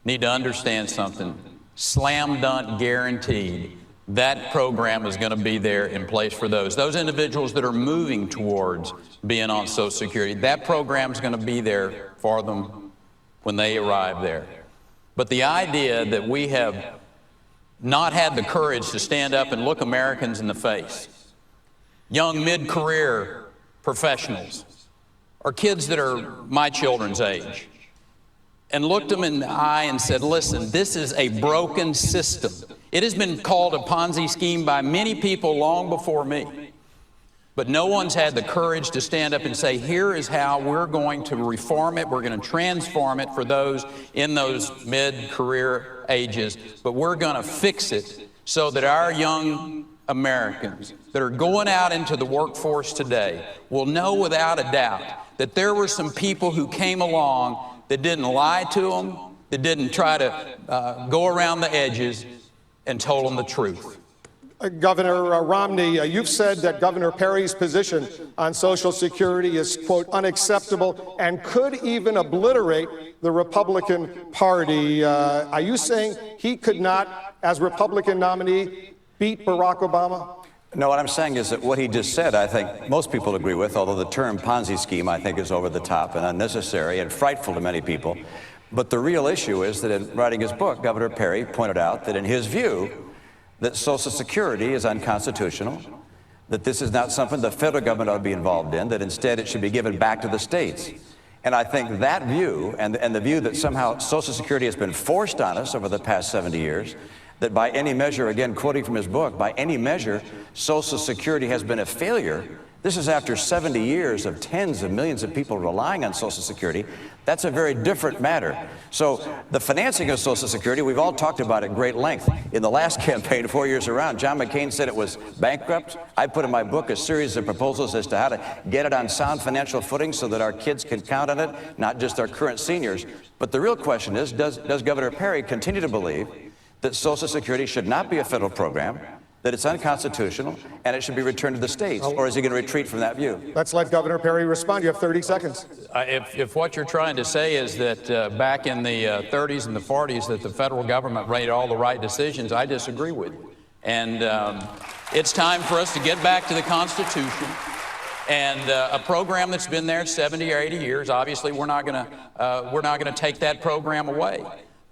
need to understand something. Slam dunk guaranteed. That program is going to be there in place for those individuals that are moving towards being on Social Security. That program is going to be there for them when they arrive there. But the idea that we have not had the courage to stand up and look Americans in the face, young mid-career professionals, or kids that are my children's age, and looked them in the eye and said, listen, this is a broken system. It has been called a Ponzi scheme by many people long before me. But no one's had the courage to stand up and say, here is how we're going to reform it. We're going to transform it for those in those mid-career ages. But we're going to fix it so that our young Americans that are going out into the workforce today will know without a doubt that there were some people who came along that didn't lie to them, that didn't try to go around the edges, and told them the truth. Governor Romney, you've said that Governor Perry's position on Social Security is, quote, unacceptable and could even obliterate the Republican Party. Are you saying he could not, as Republican nominee, beat Barack Obama? No, what I'm saying is that what he just said, I think most people agree with, although the term Ponzi scheme, I think, is over the top and unnecessary and frightful to many people. But the real issue is that in writing his book, Governor Perry pointed out that in his view, that Social Security is unconstitutional, that this is not something the federal government ought to be involved in, that instead it should be given back to the states. And I think that view, and the view that somehow Social Security has been forced on us over the past 70 years, that by any measure, again quoting from his book, by any measure, Social Security has been a failure, This is after 70 years of tens of millions of people relying on Social Security. That's a very different matter. So the financing of Social Security, we've all talked about at great length. In the last campaign, 4 years around, John McCain said it was bankrupt. I put in my book a series of proposals as to how to get it on sound financial footing so that our kids can count on it, not just our current seniors. But the real question is, does Governor Perry continue to believe that Social Security should not be a federal program, that it's unconstitutional, and it should be returned to the states, or is he going to retreat from that view? Let's let Governor Perry respond. You have 30 seconds. If what you're trying to say is that back in the 30s and the 40s that the federal government made all the right decisions, I disagree with you. And it's time for us to get back to the Constitution and a program that's been there 70 or 80 years. Obviously, we're not going to take that program away.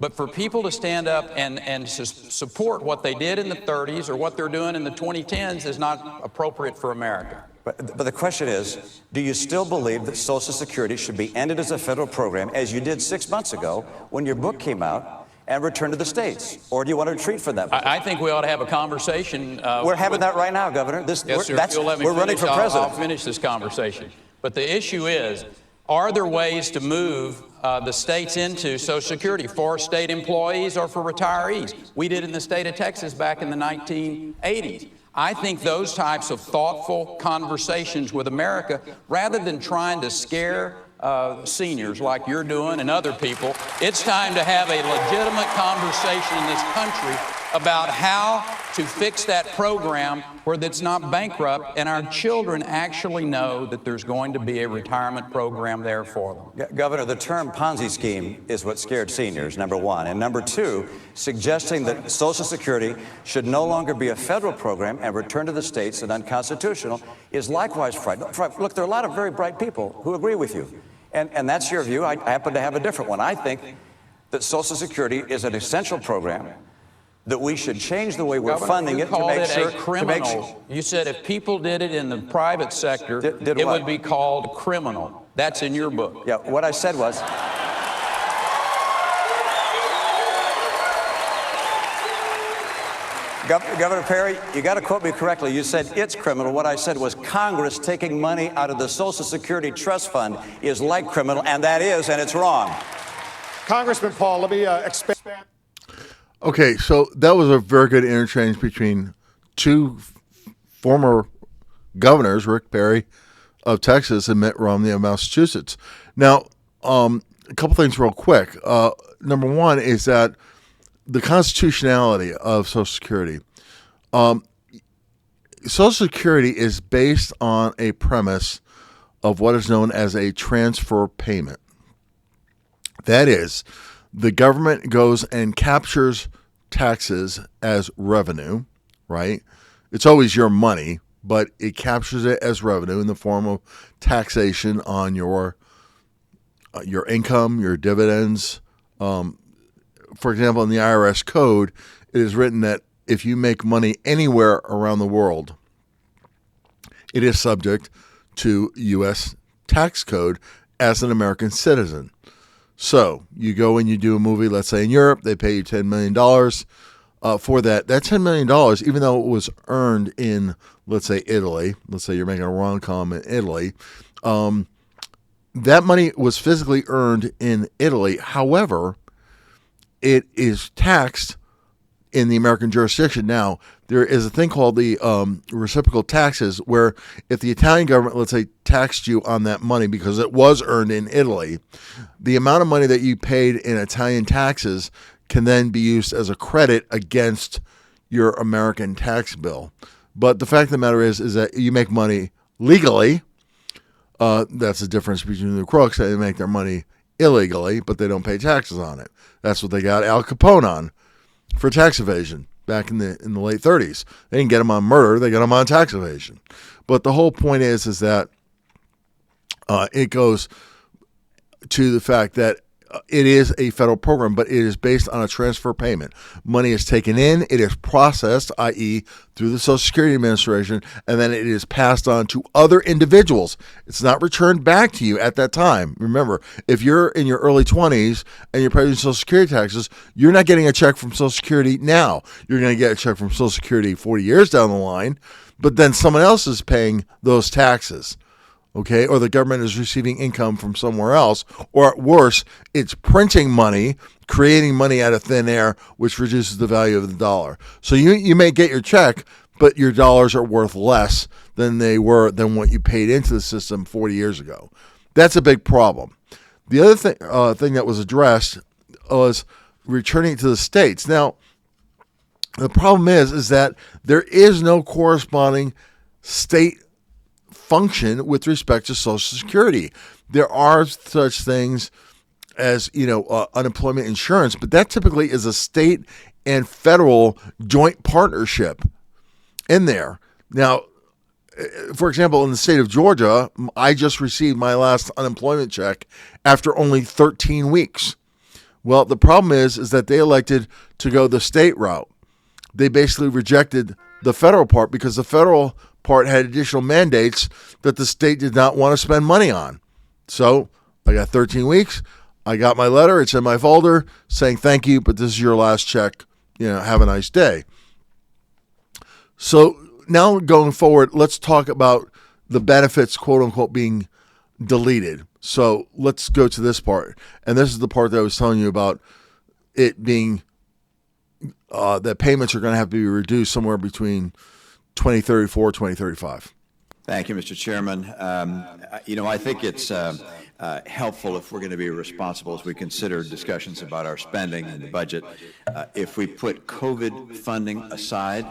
But for people to stand up and support what they did in the 30s or what they're doing in the 2010s is not appropriate for America. But the question is, do you still believe that Social Security should be ended as a federal program, as you did 6 months ago when your book came out, and returned to the states? Or do you want to retreat from that? I think we ought to have a conversation. We're having that right now, Governor. Yes, sir. We're running for president. I'll finish this conversation. But the issue is, are there ways to move the states into Social Security for state employees or for retirees? We did in the state of Texas back in the 1980s. I think those types of thoughtful conversations with America, rather than trying to scare seniors like you're doing and other people, it's time to have a legitimate conversation in this country about how to fix that program where it's not bankrupt and our children actually know that there's going to be a retirement program there for them. Governor, the term Ponzi scheme is what scared seniors, number one. And number two, suggesting that Social Security should no longer be a federal program and return to the states and unconstitutional is likewise frightening. Look, there are a lot of very bright people who agree with you. And that's your view. I happen to have a different one. I think that Social Security is an essential program, that we should change the way we're funding it to make sure. Criminal. You said if people did it in the private sector, it would be called criminal. That's in your book. Yeah, what I said was. Governor Perry, you got to quote me correctly. You said it's criminal. What I said was Congress taking money out of the Social Security Trust Fund is like criminal, and that is, and it's wrong. Congressman Paul, let me expand. Okay, so that was a very good interchange between two former governors, Rick Perry of Texas and Mitt Romney of Massachusetts. Now, a couple things real quick. Number one is that the constitutionality of Social Security. Social Security is based on a premise of what is known as a transfer payment. That is, the government goes and captures taxes as revenue, right? It's always your money, but it captures it as revenue in the form of taxation on your income, your dividends. For example, in the IRS code, it is written that if you make money anywhere around the world, it is subject to U.S. tax code as an American citizen. So you go and you do a movie, let's say in Europe, they pay you $10 million for that. That $10 million, even though it was earned in, let's say, Italy, let's say you're making a rom-com in Italy, that money was physically earned in Italy. However, it is taxed in the American jurisdiction. Now, there is a thing called the reciprocal taxes, where if the Italian government, let's say, taxed you on that money because it was earned in Italy, the amount of money that you paid in Italian taxes can then be used as a credit against your American tax bill. But the fact of the matter is that you make money legally. That's the difference between the crooks. They make their money illegally, but they don't pay taxes on it. That's what they got Al Capone on for tax evasion back in the late 30s. They didn't get him on murder; they got him on tax evasion. But the whole point is that it goes to the fact that it is a federal program, but it is based on a transfer payment. Money is taken in, it is processed, i.e., through the Social Security Administration, and then it is passed on to other individuals. It's not returned back to you at that time. Remember, if you're in your early 20s and you're paying Social Security taxes, you're not getting a check from Social Security now. You're going to get a check from Social Security 40 years down the line, but then someone else is paying those taxes. Okay, or the government is receiving income from somewhere else, or at worst, it's printing money, creating money out of thin air, which reduces the value of the dollar. So you may get your check, but your dollars are worth less than than what you paid into the system 40 years ago. That's a big problem. The other thing that was addressed was returning to the states. Now, the problem is that there is no corresponding state function with respect to Social Security. There are such things as, unemployment insurance, but that typically is a state and federal joint partnership in there. Now, for example, in the state of Georgia, I just received my last unemployment check after only 13 weeks. Well, the problem is that they elected to go the state route. They basically rejected the federal part because the federal part had additional mandates that the state did not want to spend money on. So I got 13 weeks. I got my letter. It's in my folder saying thank you, but this is your last check. Have a nice day. So now going forward, let's talk about the benefits, quote unquote, being deleted. So let's go to this part. And this is the part that I was telling you about it being that payments are going to have to be reduced somewhere between 2034, 2035. Thank you, Mr. Chairman. I think it's helpful if we're going to be responsible as we consider discussions about our spending and the budget, if we put COVID funding aside,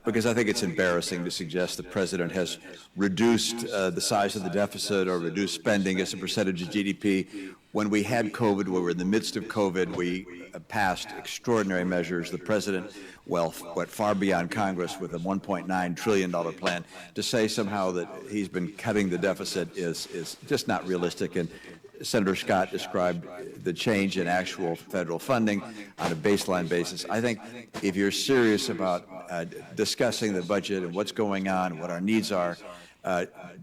because I think it's embarrassing to suggest the President has reduced the size of the deficit or reduced spending as a percentage of GDP. When we had COVID, we were in the midst of COVID, we passed extraordinary measures. The President, went far beyond Congress with a $1.9 trillion plan. To say somehow that he's been cutting the deficit is just not realistic. And Senator Scott described the change in actual federal funding on a baseline basis. I think if you're serious about discussing the budget and what's going on and what our needs are,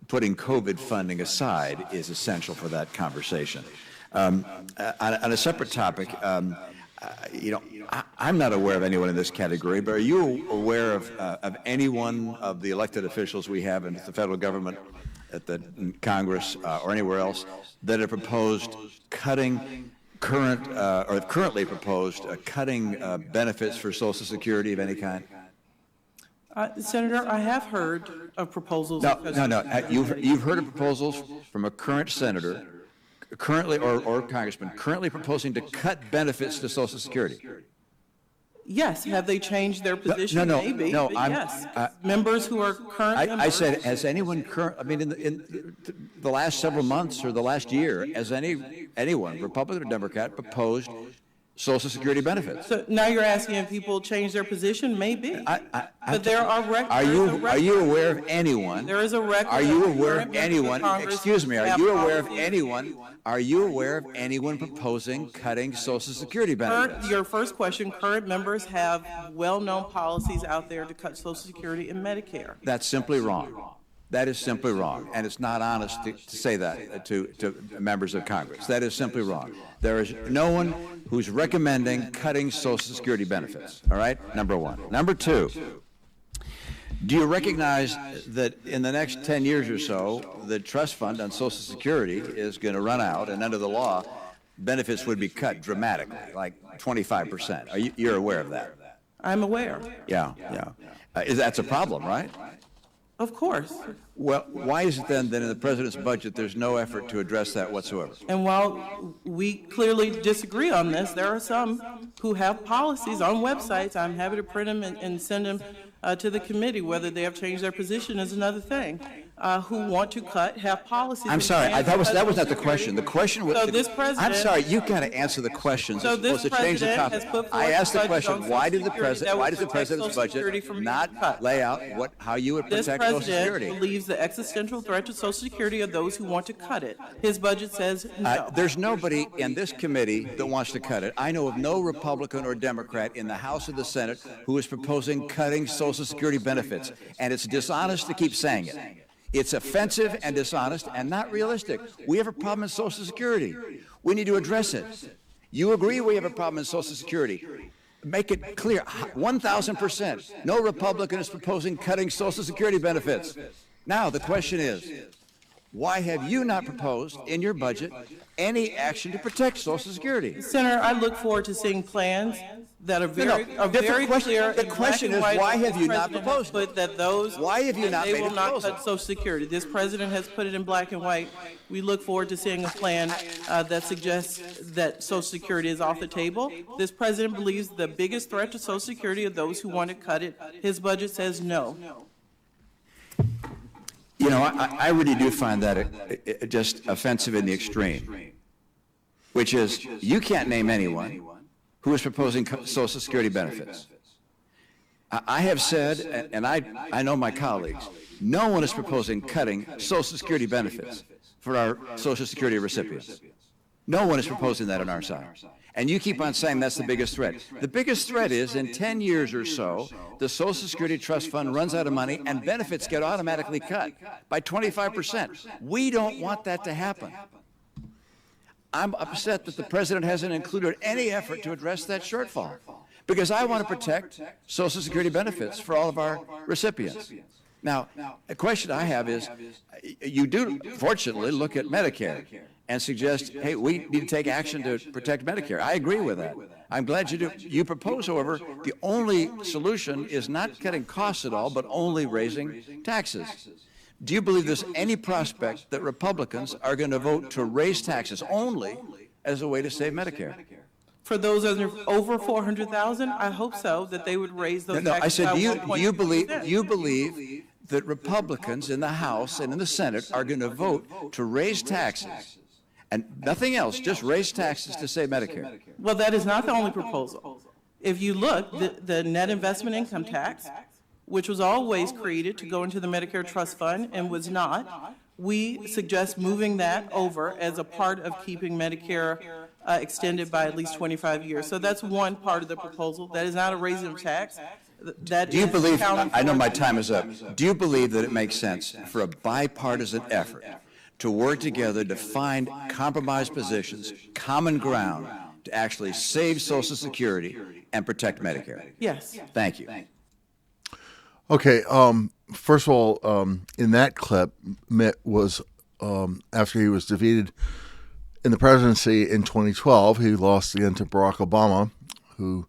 putting COVID funding aside is essential for that conversation. On a separate topic, I'm not aware of anyone in this category, but are you aware of anyone of the elected officials we have in the federal government, at the Congress, or anywhere else that have proposed cutting currently proposed cutting benefits for Social Security of any kind? Senator, I have heard of proposals. No. You've heard of proposals from a current senator, currently or congressman, currently proposing to cut benefits to Social Security? Yes. Have they changed their position? No. Maybe. Yes. Members who are current members. I said, has anyone in the last several months or the last year, has anyone, Republican or Democrat, proposed Social Security benefits? So now you're asking if people change their position? Maybe. But there are records. Are you aware of anyone? There is a record. Are you aware of anyone? Excuse me. Are you aware of anyone? Are you aware of anyone proposing cutting Social Security benefits? Your first question, current members have well-known policies out there to cut Social Security and Medicare. That's simply wrong. That is simply wrong, and it's not honest to say that to members of Congress. That is simply wrong. There is no one who's recommending cutting Social Security benefits, all right? Number one. Number two, do you recognize that in the next 10 years or so, the trust fund on Social Security is going to run out, and under the law, benefits would be cut dramatically, like 25%. You're aware of that? I'm aware. Yeah. That's a problem, right? Of course. Well, why is it then that in the President's budget there's no effort to address that whatsoever? And while we clearly disagree on this, there are some who have policies on websites. I'm happy to print them and send them to the committee. Whether they have changed their position is another thing. who want to cut have policies. I'm sorry, that was not the question. The question was. So this president. I'm sorry, you got to answer the questions. So It's this supposed to change the president topic. has put forth I asked the a budget question: on why Social does the Security that why would does the protect president's Social Security budget from not being cut? lay out how you would This protect Social president Security? believes the existential threat to Social Security are those who want to cut it. His budget says no. There's nobody in this committee that wants to cut it. I know of no Republican or Democrat in the House or the Senate who is proposing cutting Social Security benefits, and it's dishonest to keep saying it. It's offensive and dishonest and not realistic. We have a problem in Social Security. We need to address it. You agree we have a problem in Social Security. Make it clear, 1,000%. No Republican is proposing cutting Social Security benefits. Now, the question is, why have you not proposed in your budget any action to protect Social Security? Senator, I look forward to seeing plans that are very clear. The question is, why have you not proposed it? That those Why have you not they made a will not proposal? cut Social Security. This president has put it in black and white. We look forward to seeing a plan that suggests that Social Security is off the table. This president believes the biggest threat to Social Security are those who want to cut it. His budget says no. You know, I really do find that just offensive in the extreme, which is you can't name anyone who is proposing Social Security benefits. I have said, and I know my colleagues, no one is proposing cutting Social Security benefits for our Social Security recipients. No one is proposing that on our side. And you keep on saying that's the biggest threat. The biggest threat is in 10 years or so, the Social Security Trust Fund runs out of money and benefits get automatically cut by 25%. We don't want that to happen. I'm upset that the president hasn't included any effort to address that shortfall because I want to protect Social Security benefits for all of our recipients. Now, a question I have is, you do, fortunately, look at Medicare and suggest, hey, we need to take action to protect Medicare. I agree with that. I'm glad you do. You propose, however, the only solution is not cutting costs at all, but only raising taxes. Do you believe there's any prospect that Republicans are going to vote to raise taxes only as a way to save Medicare? For those over 400,000, I hope so, that they would raise those No, I taxes said, by do you 1.2%. believe that Republicans in the House and in the Senate are going to vote to raise taxes and nothing else, just raise taxes to save Medicare? Well, that is not the only proposal. If you look, the net investment income tax, which was always created to go into the Medicare Trust Fund and was not, we suggest moving that over as a part of keeping Medicare extended by at least 25 years. So that's one part of the proposal. That is not a raising of tax. That Do you is believe, accounting I know for- my time is up, do you believe that it makes sense for a bipartisan effort to work together to find compromise positions, common ground, to actually save Social Security and protect Medicare? Yes. Thank you. Okay, first of all, in that clip, Mitt was, after he was defeated in the presidency in 2012, he lost again to Barack Obama, who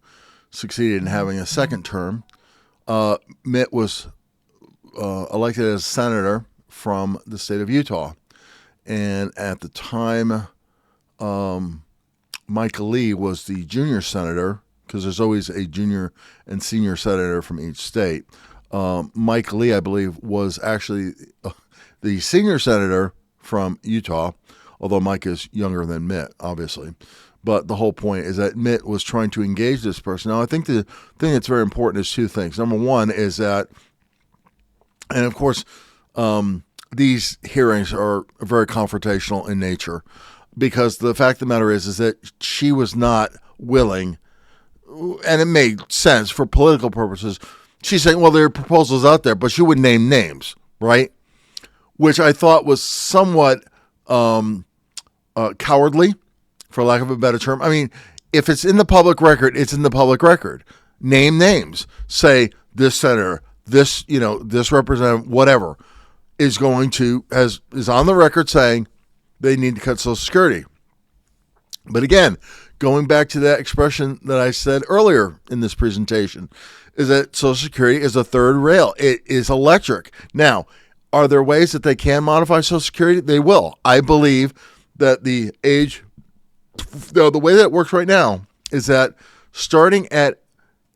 succeeded in having a second term. Mitt was elected as senator from the state of Utah. And at the time, Michael Lee was the junior senator, because there's always a junior and senior senator from each state. Mike Lee, I believe, was actually the senior senator from Utah, although Mike is younger than Mitt, obviously. But the whole point is that Mitt was trying to engage this person. Now, I think the thing that's very important is two things. Number one is that, and of course, these hearings are very confrontational in nature, because the fact of the matter is that she was not willing, and it made sense for political purposes. She's saying, well, there are proposals out there, but she would name names, right? Which I thought was somewhat cowardly, for lack of a better term. I mean, if it's in the public record, it's in the public record. Name names. Say this senator, this, this representative, whatever, is on the record saying they need to cut Social Security. But again, going back to that expression that I said earlier in this presentation, is that Social Security is a third rail. It is electric. Now, are there ways that they can modify Social Security? They will. I believe that the way that it works right now is that starting at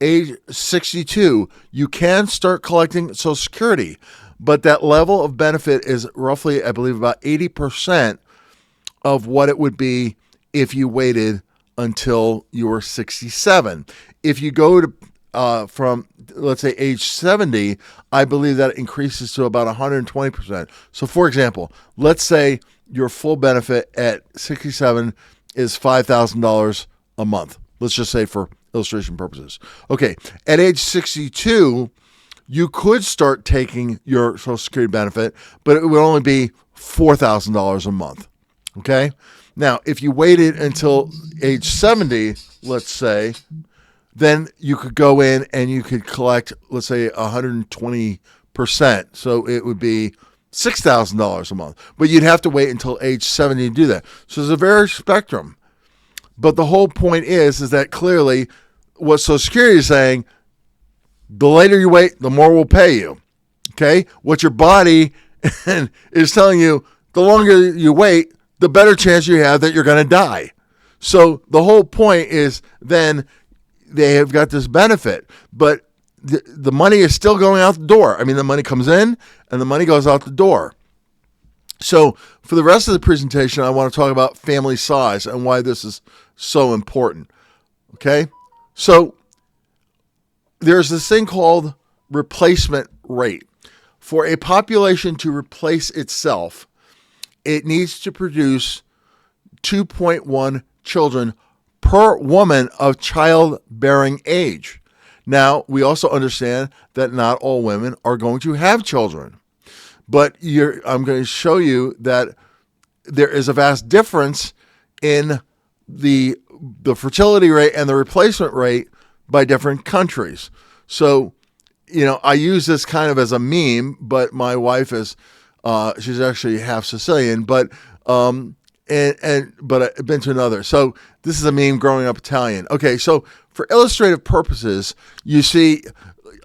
age 62, you can start collecting Social Security, but that level of benefit is roughly, I believe, about 80% of what it would be if you waited until you were 67. If you go to from, let's say, age 70, I believe that increases to about 120%. So, for example, let's say your full benefit at 67 is $5,000 a month. Let's just say for illustration purposes. Okay, at age 62, you could start taking your Social Security benefit, but it would only be $4,000 a month. Okay? Now, if you waited until age 70, let's say, then you could go in and you could collect, let's say, 120%. So it would be $6,000 a month. But you'd have to wait until age 70 to do that. So there's a varied spectrum. But the whole point is that clearly what Social Security is saying, the later you wait, the more we'll pay you. Okay? What your body is telling you, the longer you wait, the better chance you have that you're going to die. So the whole point is then they have got this benefit, but the money is still going out the door. I mean, the money comes in and the money goes out the door. So for the rest of the presentation, I want to talk about family size and why this is so important. Okay? So there's this thing called replacement rate. For a population to replace itself, it needs to produce 2.1 children per woman of childbearing age. Now, we also understand that not all women are going to have children. But I'm going to show you that there is a vast difference in the fertility rate and the replacement rate by different countries. So, I use this kind of as a meme, but my wife is, she's actually half Sicilian, but I've been to another. So this is a meme growing up Italian. Okay, so for illustrative purposes, you see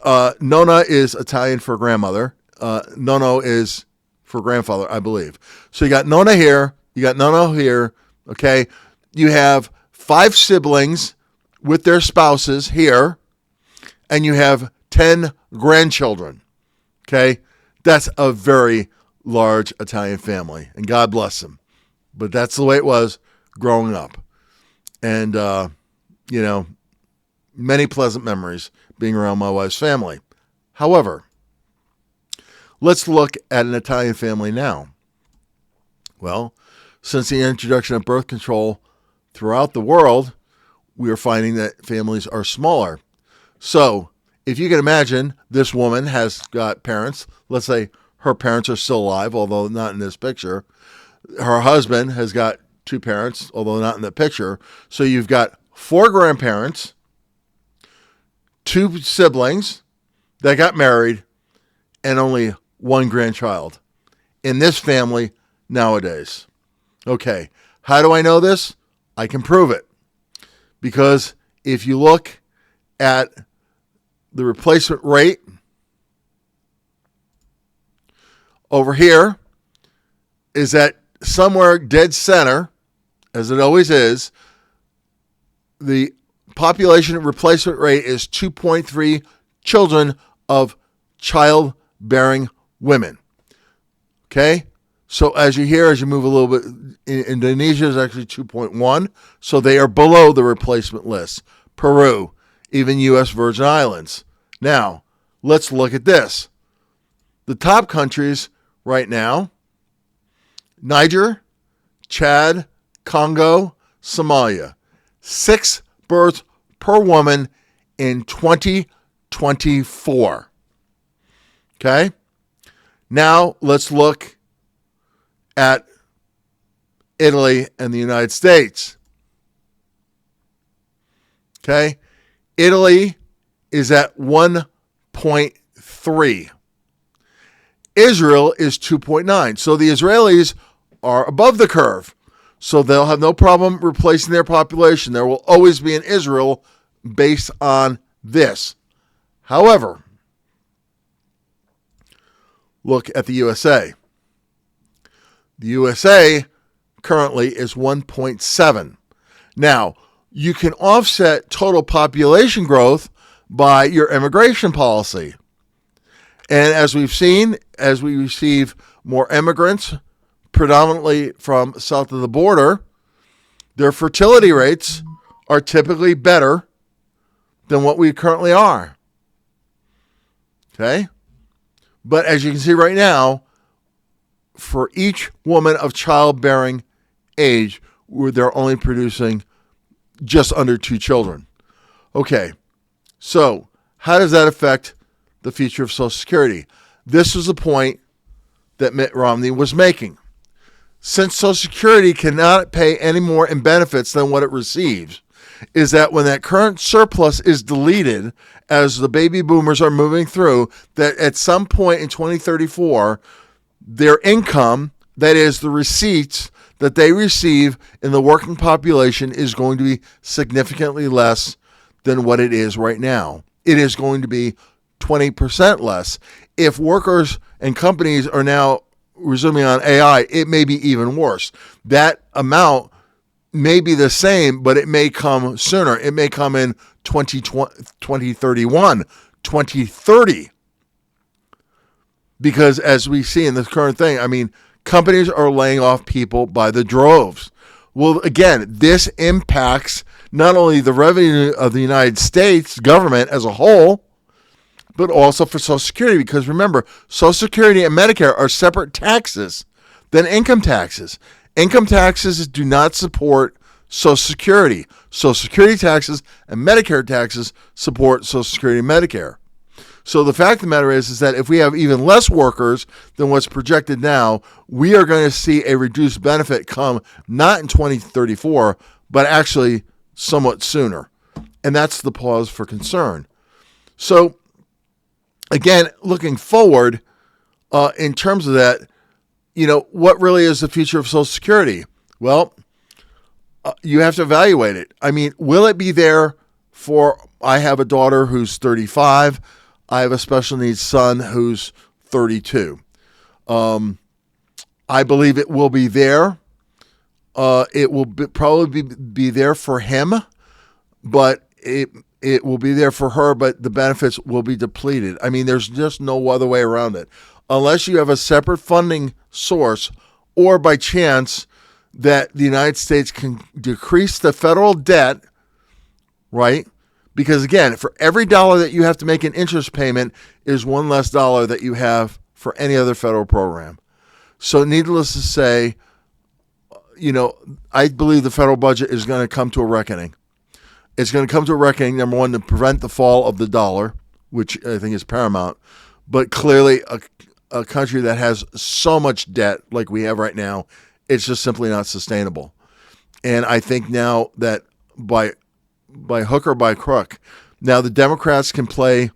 Nonna is Italian for grandmother. Nonno is for grandfather, I believe. So you got Nonna here, you got Nonno here, okay? You have 5 siblings with their spouses here, and you have 10 grandchildren, okay? That's a very large Italian family, and God bless them. But that's the way it was growing up. And, many pleasant memories being around my wife's family. However, let's look at an Italian family now. Well, since the introduction of birth control throughout the world, we are finding that families are smaller. So, if you can imagine, this woman has got parents. Let's say her parents are still alive, although not in this picture. Her husband has got 2 parents, although not in the picture. So you've got 4 grandparents, 2 siblings that got married, and only 1 grandchild in this family nowadays. Okay, how do I know this? I can prove it. Because if you look at the replacement rate over here, is that somewhere dead center, as it always is, the population replacement rate is 2.3 children of childbearing women. Okay? So as you move a little bit, Indonesia is actually 2.1, so they are below the replacement list. Peru, even U.S. Virgin Islands. Now, let's look at this. The top countries right now: Niger, Chad, Congo, Somalia. 6 births per woman in 2024. Okay? Now let's look at Italy and the United States. Okay? Italy is at 1.3. Israel is 2.9. So the Israelis are above the curve. So they'll have no problem replacing their population. There will always be an Israel based on this. However, look at the USA. The USA currently is 1.7. Now, you can offset total population growth by your immigration policy. And as we've seen, as we receive more immigrants, predominantly from south of the border, their fertility rates are typically better than what we currently are. Okay? But as you can see right now, for each woman of childbearing age, they're only producing just under 2 children. Okay, so how does that affect the future of Social Security? This was the point that Mitt Romney was making. Since Social Security cannot pay any more in benefits than what it receives, is that when that current surplus is deleted, as the baby boomers are moving through, that at some point in 2034, their income, that is the receipts that they receive in the working population, is going to be significantly less than what it is right now. It is going to be 20% less. If workers and companies are now resuming on AI, it may be even worse. That amount may be the same, but it may come sooner. It may come in 2031, 2030. Because as we see in this current thing, I mean, companies are laying off people by the droves. Well, again, this impacts not only the revenue of the United States government as a whole, but also for Social Security. Because remember, Social Security and Medicare are separate taxes than income taxes. Income taxes do not support Social Security. Social Security taxes and Medicare taxes support Social Security and Medicare. So the fact of the matter is that if we have even less workers than what's projected now, we are going to see a reduced benefit come not in 2034, but actually somewhat sooner. And that's the cause for concern. So again, looking forward, in terms of that, what really is the future of Social Security? Well, you have to evaluate it. I mean, will it be there I have a daughter who's 35. I have a special needs son who's 32. I believe it will be there. It will probably be there for him, but it will be there for her, but the benefits will be depleted. I mean, there's just no other way around it. Unless you have a separate funding source, or by chance that the United States can decrease the federal debt, right? Because again, for every dollar that you have to make an interest payment is one less dollar that you have for any other federal program. So needless to say, I believe the federal budget is going to come to a reckoning. It's going to come to a reckoning, number one, to prevent the fall of the dollar, which I think is paramount. But clearly, a country that has so much debt like we have right now, it's just simply not sustainable. And I think now that by hook or by crook, now the Democrats can play,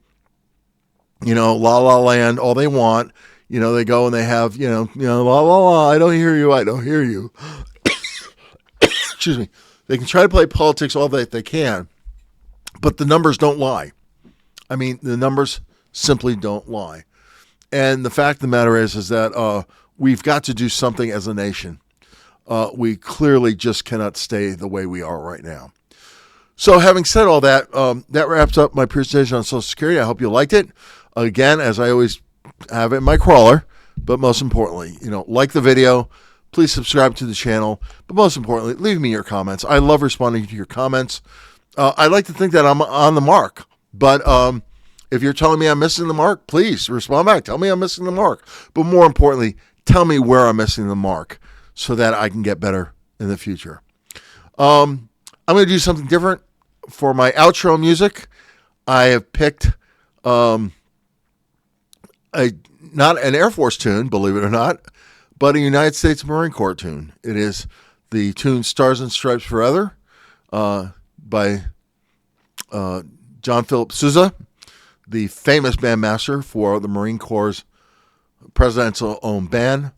la la land all they want. They go and they have, la la la, I don't hear you. Excuse me. They can try to play politics all that they can, but the numbers don't lie. I mean, the numbers simply don't lie. And the fact of the matter is that we've got to do something as a nation. We clearly just cannot stay the way we are right now. So having said all that, that wraps up my presentation on Social Security. I hope you liked it. Again, as I always have in my crawler, but most importantly, like the video, please subscribe to the channel, but most importantly, leave me your comments. I love responding to your comments. I like to think that I'm on the mark, but if you're telling me I'm missing the mark, please respond back. Tell me I'm missing the mark. But more importantly, tell me where I'm missing the mark so that I can get better in the future. I'm going to do something different for my outro music. I have picked not an Air Force tune, believe it or not, but a United States Marine Corps tune. It is the tune Stars and Stripes Forever by John Philip Sousa, the famous bandmaster for the Marine Corps' presidential owned band.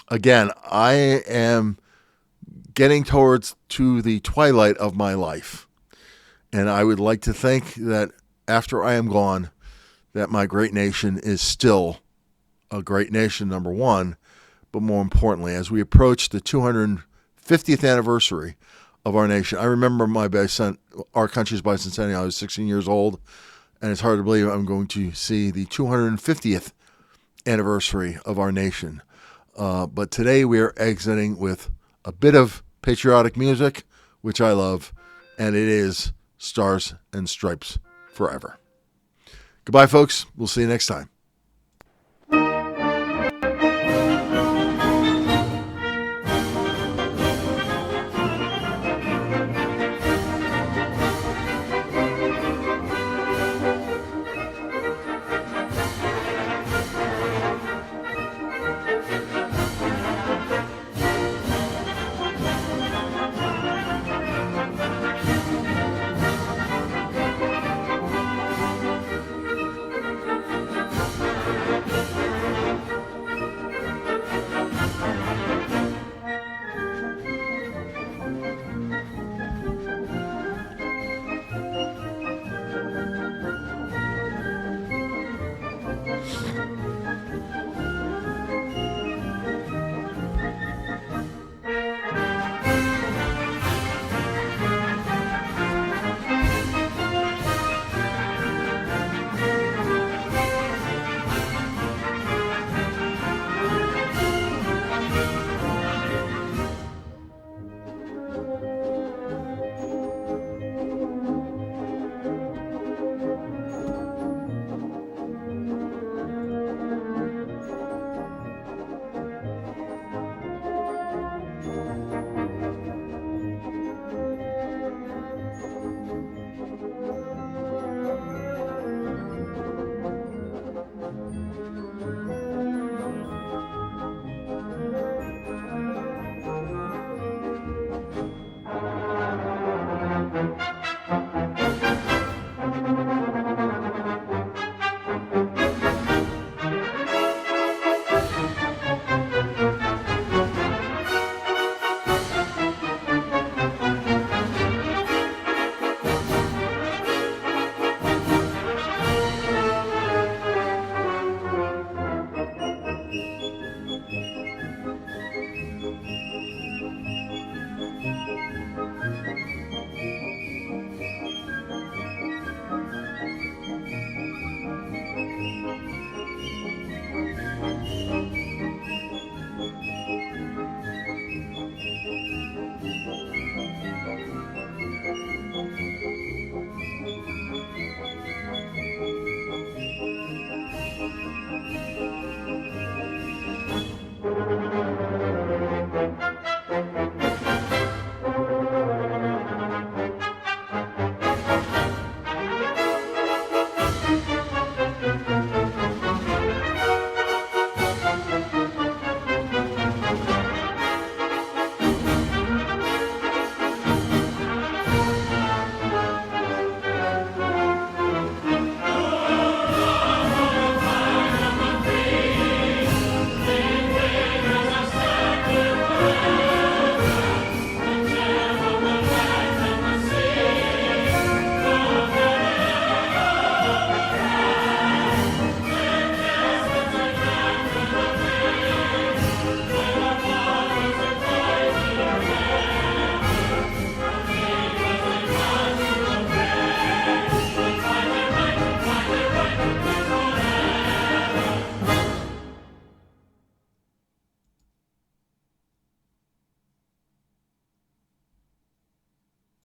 Again, I am getting to the twilight of my life. And I would like to think that after I am gone, that my great nation is still a great nation, number one. But more importantly, as we approach the 250th anniversary of our nation. I remember our country's bicentennial. I was 16 years old, and it's hard to believe I'm going to see the 250th anniversary of our nation. But today we are exiting with a bit of patriotic music, which I love, and it is Stars and Stripes Forever. Goodbye, folks. We'll see you next time.